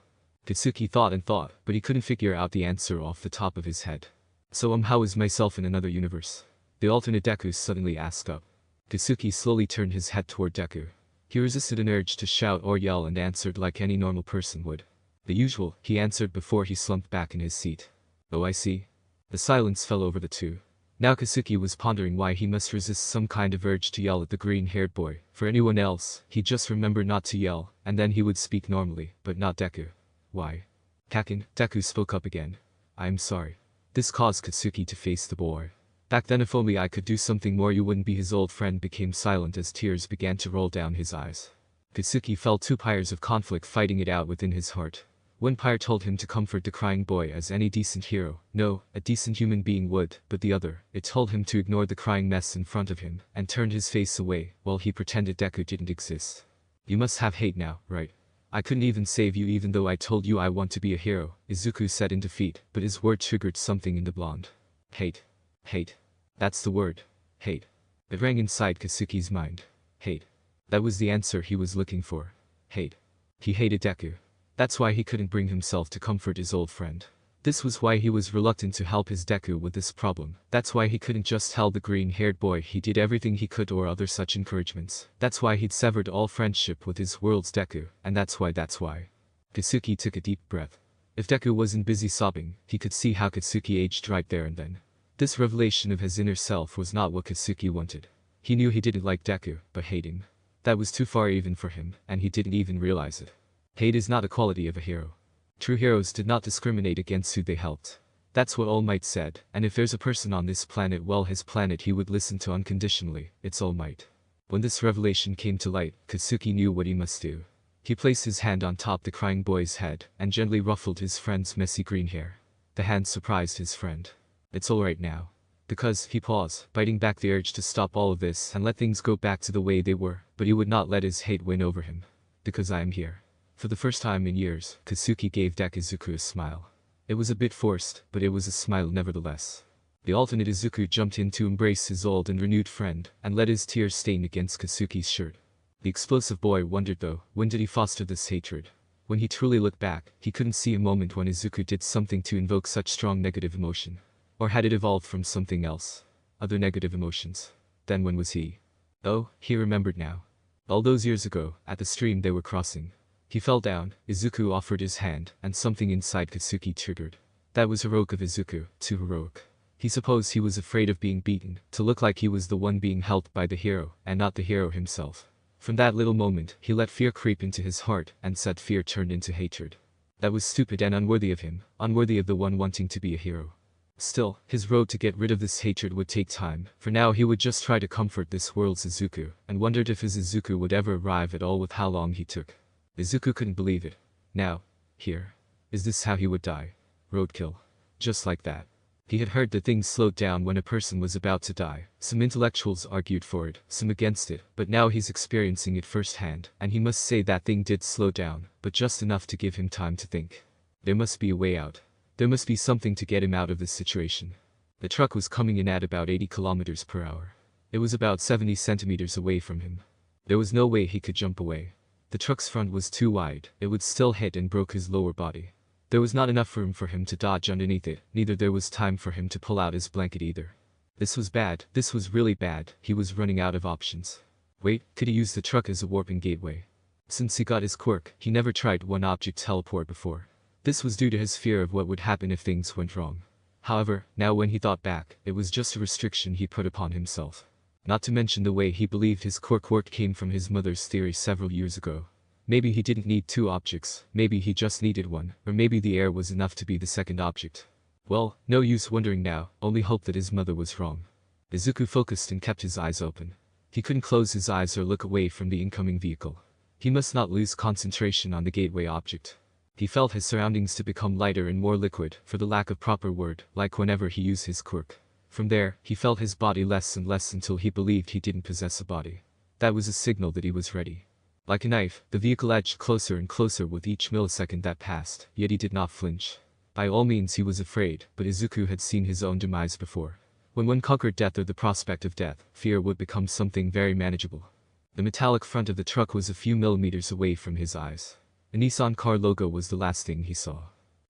Katsuki thought and thought, but he couldn't figure out the answer off the top of his head. So how is myself in another universe? The alternate Deku suddenly asked up. Katsuki slowly turned his head toward Deku. He resisted an urge to shout or yell and answered like any normal person would. The usual, he answered before he slumped back in his seat. Oh, I see. The silence fell over the two. Now Katsuki was pondering why he must resist some kind of urge to yell at the green-haired boy. For anyone else, he'd just remember not to yell, and then he would speak normally, but not Deku. Why? Kakin, Deku spoke up again. I'm sorry. This caused Katsuki to face the boy. Back then if only I could do something more you wouldn't be. His old friend became silent as tears began to roll down his eyes. Katsuki felt two pyres of conflict fighting it out within his heart. One pyre told him to comfort the crying boy as any decent hero, no, a decent human being would, but the other, it told him to ignore the crying mess in front of him, and turned his face away, while he pretended Deku didn't exist. You must have hate now, right? I couldn't even save you even though I told you I want to be a hero, Izuku said in defeat, but his word triggered something in the blonde. Hate. Hate. That's the word. Hate. It rang inside Katsuki's mind. Hate. That was the answer he was looking for. Hate. He hated Deku. That's why he couldn't bring himself to comfort his old friend. This was why he was reluctant to help his Deku with this problem. That's why he couldn't just tell the green-haired boy he did everything he could or other such encouragements. That's why he'd severed all friendship with his world's Deku, and that's why. Katsuki took a deep breath. If Deku wasn't busy sobbing, he could see how Katsuki aged right there and then. This revelation of his inner self was not what Katsuki wanted. He knew he didn't like Deku, but hate him. That was too far even for him, and he didn't even realize it. Hate is not a quality of a hero. True heroes did not discriminate against who they helped. That's what All Might said, and if there's a person on this planet, well, his planet he would listen to unconditionally, it's All Might. When this revelation came to light, Katsuki knew what he must do. He placed his hand on top the crying boy's head, and gently ruffled his friend's messy green hair. The hand surprised his friend. It's alright now. Because, he paused, biting back the urge to stop all of this and let things go back to the way they were, but he would not let his hate win over him. Because I am here. For the first time in years, Katsuki gave Izuku a smile. It was a bit forced, but it was a smile nevertheless. The alternate Izuku jumped in to embrace his old and renewed friend, and let his tears stain against Katsuki's shirt. The explosive boy wondered though, when did he foster this hatred? When he truly looked back, he couldn't see a moment when Izuku did something to invoke such strong negative emotion. Or had it evolved from something else? Other negative emotions. Then when was he? Oh, he remembered now. All those years ago, at the stream they were crossing. He fell down, Izuku offered his hand, and something inside Katsuki triggered. That was heroic of Izuku, too heroic. He supposed he was afraid of being beaten, to look like he was the one being helped by the hero, and not the hero himself. From that little moment, he let fear creep into his heart, and said fear turned into hatred. That was stupid and unworthy of him, unworthy of the one wanting to be a hero. Still, his road to get rid of this hatred would take time. For now he would just try to comfort this world's Izuku, and wondered if his Izuku would ever arrive at all with how long he took. Izuku couldn't believe it. Now, here. Is this how he would die? Roadkill. Just like that. He had heard that things slowed down when a person was about to die. Some intellectuals argued for it, some against it, but now he's experiencing it firsthand, and he must say that thing did slow down, but just enough to give him time to think. There must be a way out. There must be something to get him out of this situation. The truck was coming in at about 80 kilometers per hour. It was about 70 centimeters away from him. There was no way he could jump away. The truck's front was too wide, it would still hit and broke his lower body. There was not enough room for him to dodge underneath it, neither there was time for him to pull out his blanket either. This was bad, this was really bad, he was running out of options. Wait, could he use the truck as a warping gateway? Since he got his quirk, he never tried one-object teleport before. This was due to his fear of what would happen if things went wrong. However, now when he thought back, it was just a restriction he put upon himself. Not to mention the way he believed his quirk worked came from his mother's theory several years ago. Maybe he didn't need two objects, maybe he just needed one, or maybe the air was enough to be the second object. Well, no use wondering now, only hope that his mother was wrong. Izuku focused and kept his eyes open. He couldn't close his eyes or look away from the incoming vehicle. He must not lose concentration on the gateway object. He felt his surroundings to become lighter and more liquid, for the lack of proper word, like whenever he used his quirk. From there, he felt his body less and less until he believed he didn't possess a body. That was a signal that he was ready. Like a knife, the vehicle edged closer and closer with each millisecond that passed, yet he did not flinch. By all means he was afraid, but Izuku had seen his own demise before. When one conquered death or the prospect of death, fear would become something very manageable. The metallic front of the truck was a few millimeters away from his eyes. A Nissan car logo was the last thing he saw.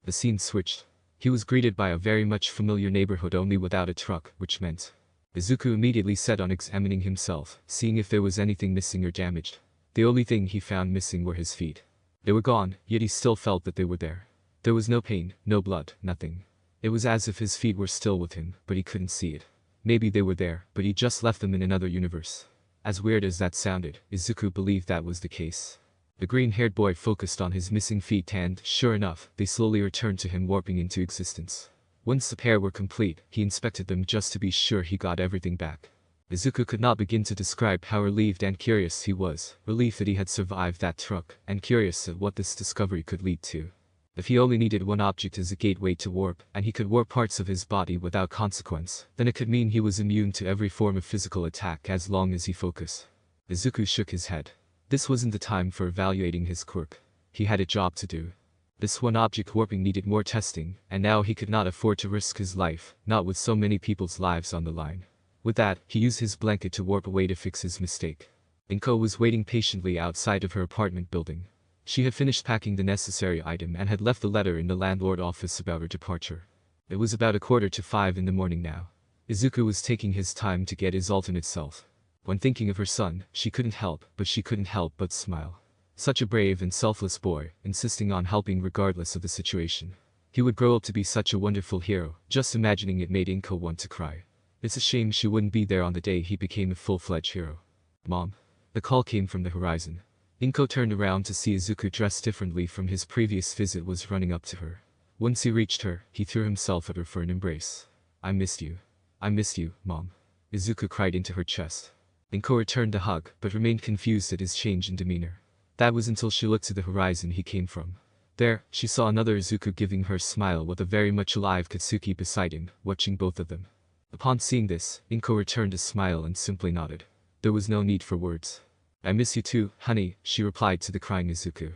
The scene switched. He was greeted by a very much familiar neighborhood only without a truck, which meant Izuku immediately set on examining himself, seeing if there was anything missing or damaged. The only thing he found missing were his feet. They were gone, yet he still felt that they were there. There was no pain, no blood, nothing. It was as if his feet were still with him, but he couldn't see it. Maybe they were there, but he just left them in another universe. As weird as that sounded, Izuku believed that was the case. The green-haired boy focused on his missing feet and, sure enough, they slowly returned to him warping into existence. Once the pair were complete, he inspected them just to be sure he got everything back. Izuku could not begin to describe how relieved and curious he was, relieved that he had survived that truck, and curious at what this discovery could lead to. If he only needed one object as a gateway to warp, and he could warp parts of his body without consequence, then it could mean he was immune to every form of physical attack as long as he focused. Izuku shook his head. This wasn't the time for evaluating his quirk. He had a job to do. This one object warping needed more testing, and now he could not afford to risk his life, not with so many people's lives on the line. With that, he used his blanket to warp away to fix his mistake. Inko was waiting patiently outside of her apartment building. She had finished packing the necessary item and had left the letter in the landlord office about her departure. It was about 4:45 in the morning now. Izuku was taking his time to get his alternate self. When thinking of her son, she couldn't help but smile. Such a brave and selfless boy, insisting on helping regardless of the situation. He would grow up to be such a wonderful hero. Just imagining it made Inko want to cry. It's a shame she wouldn't be there on the day he became a full-fledged hero. Mom. The call came from the horizon. Inko turned around to see Izuku dressed differently from his previous visit was running up to her. Once he reached her, he threw himself at her for an embrace. I missed you. I missed you, Mom. Izuku cried into her chest. Inko returned the hug, but remained confused at his change in demeanor. That was until she looked to the horizon he came from. There, she saw another Izuku giving her a smile with a very much alive Katsuki beside him, watching both of them. Upon seeing this, Inko returned a smile and simply nodded. There was no need for words. I miss you too, honey, she replied to the crying Izuku.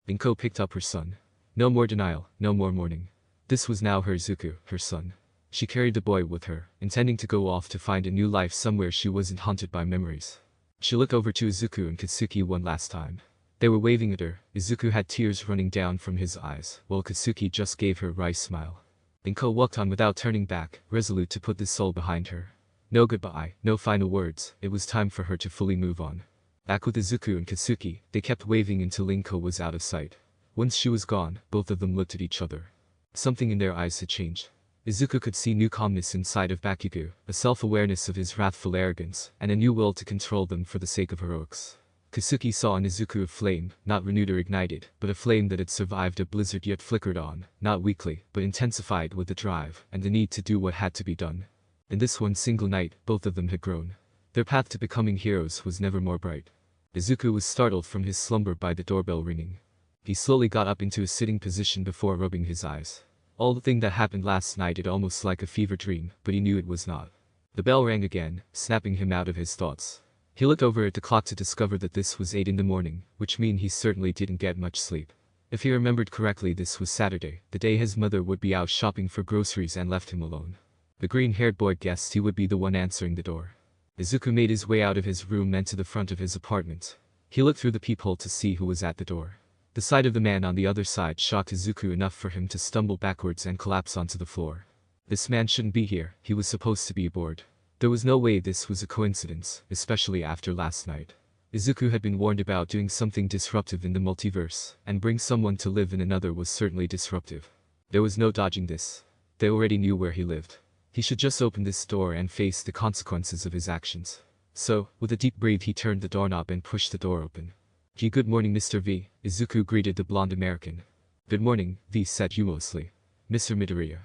Inko picked up her son. No more denial, no more mourning. This was now her Izuku, her son. She carried the boy with her, intending to go off to find a new life somewhere she wasn't haunted by memories. She looked over to Izuku and Katsuki one last time. They were waving at her. Izuku had tears running down from his eyes, while Katsuki just gave her a wry smile. Inko walked on without turning back, resolute to put this soul behind her. No goodbye, no final words, it was time for her to fully move on. Back with Izuku and Katsuki, they kept waving until Inko was out of sight. Once she was gone, both of them looked at each other. Something in their eyes had changed. Izuku could see new calmness inside of Bakugo, a self-awareness of his wrathful arrogance, and a new will to control them for the sake of heroics. Katsuki saw in Izuku a flame, not renewed or ignited, but a flame that had survived a blizzard yet flickered on, not weakly, but intensified with the drive, and the need to do what had to be done. In this one single night, both of them had grown. Their path to becoming heroes was never more bright. Izuku was startled from his slumber by the doorbell ringing. He slowly got up into a sitting position before rubbing his eyes. All the thing that happened last night it almost like a fever dream, but he knew it was not. The bell rang again, snapping him out of his thoughts. He looked over at the clock to discover that this was 8 in the morning, which meant he certainly didn't get much sleep. If he remembered correctly, this was Saturday, the day his mother would be out shopping for groceries and left him alone. The green-haired boy guessed he would be the one answering the door. Izuku made his way out of his room and to the front of his apartment. He looked through the peephole to see who was at the door. The sight of the man on the other side shocked Izuku enough for him to stumble backwards and collapse onto the floor. This man shouldn't be here, he was supposed to be aboard. There was no way this was a coincidence, especially after last night. Izuku had been warned about doing something disruptive in the multiverse, and bring someone to live in another was certainly disruptive. There was no dodging this. They already knew where he lived. He should just open this door and face the consequences of his actions. So, with a deep breath he turned the doorknob and pushed the door open. Good morning, Mr. V, Izuku greeted the blonde American. Good morning, V said humorously. Mr. Midoriya.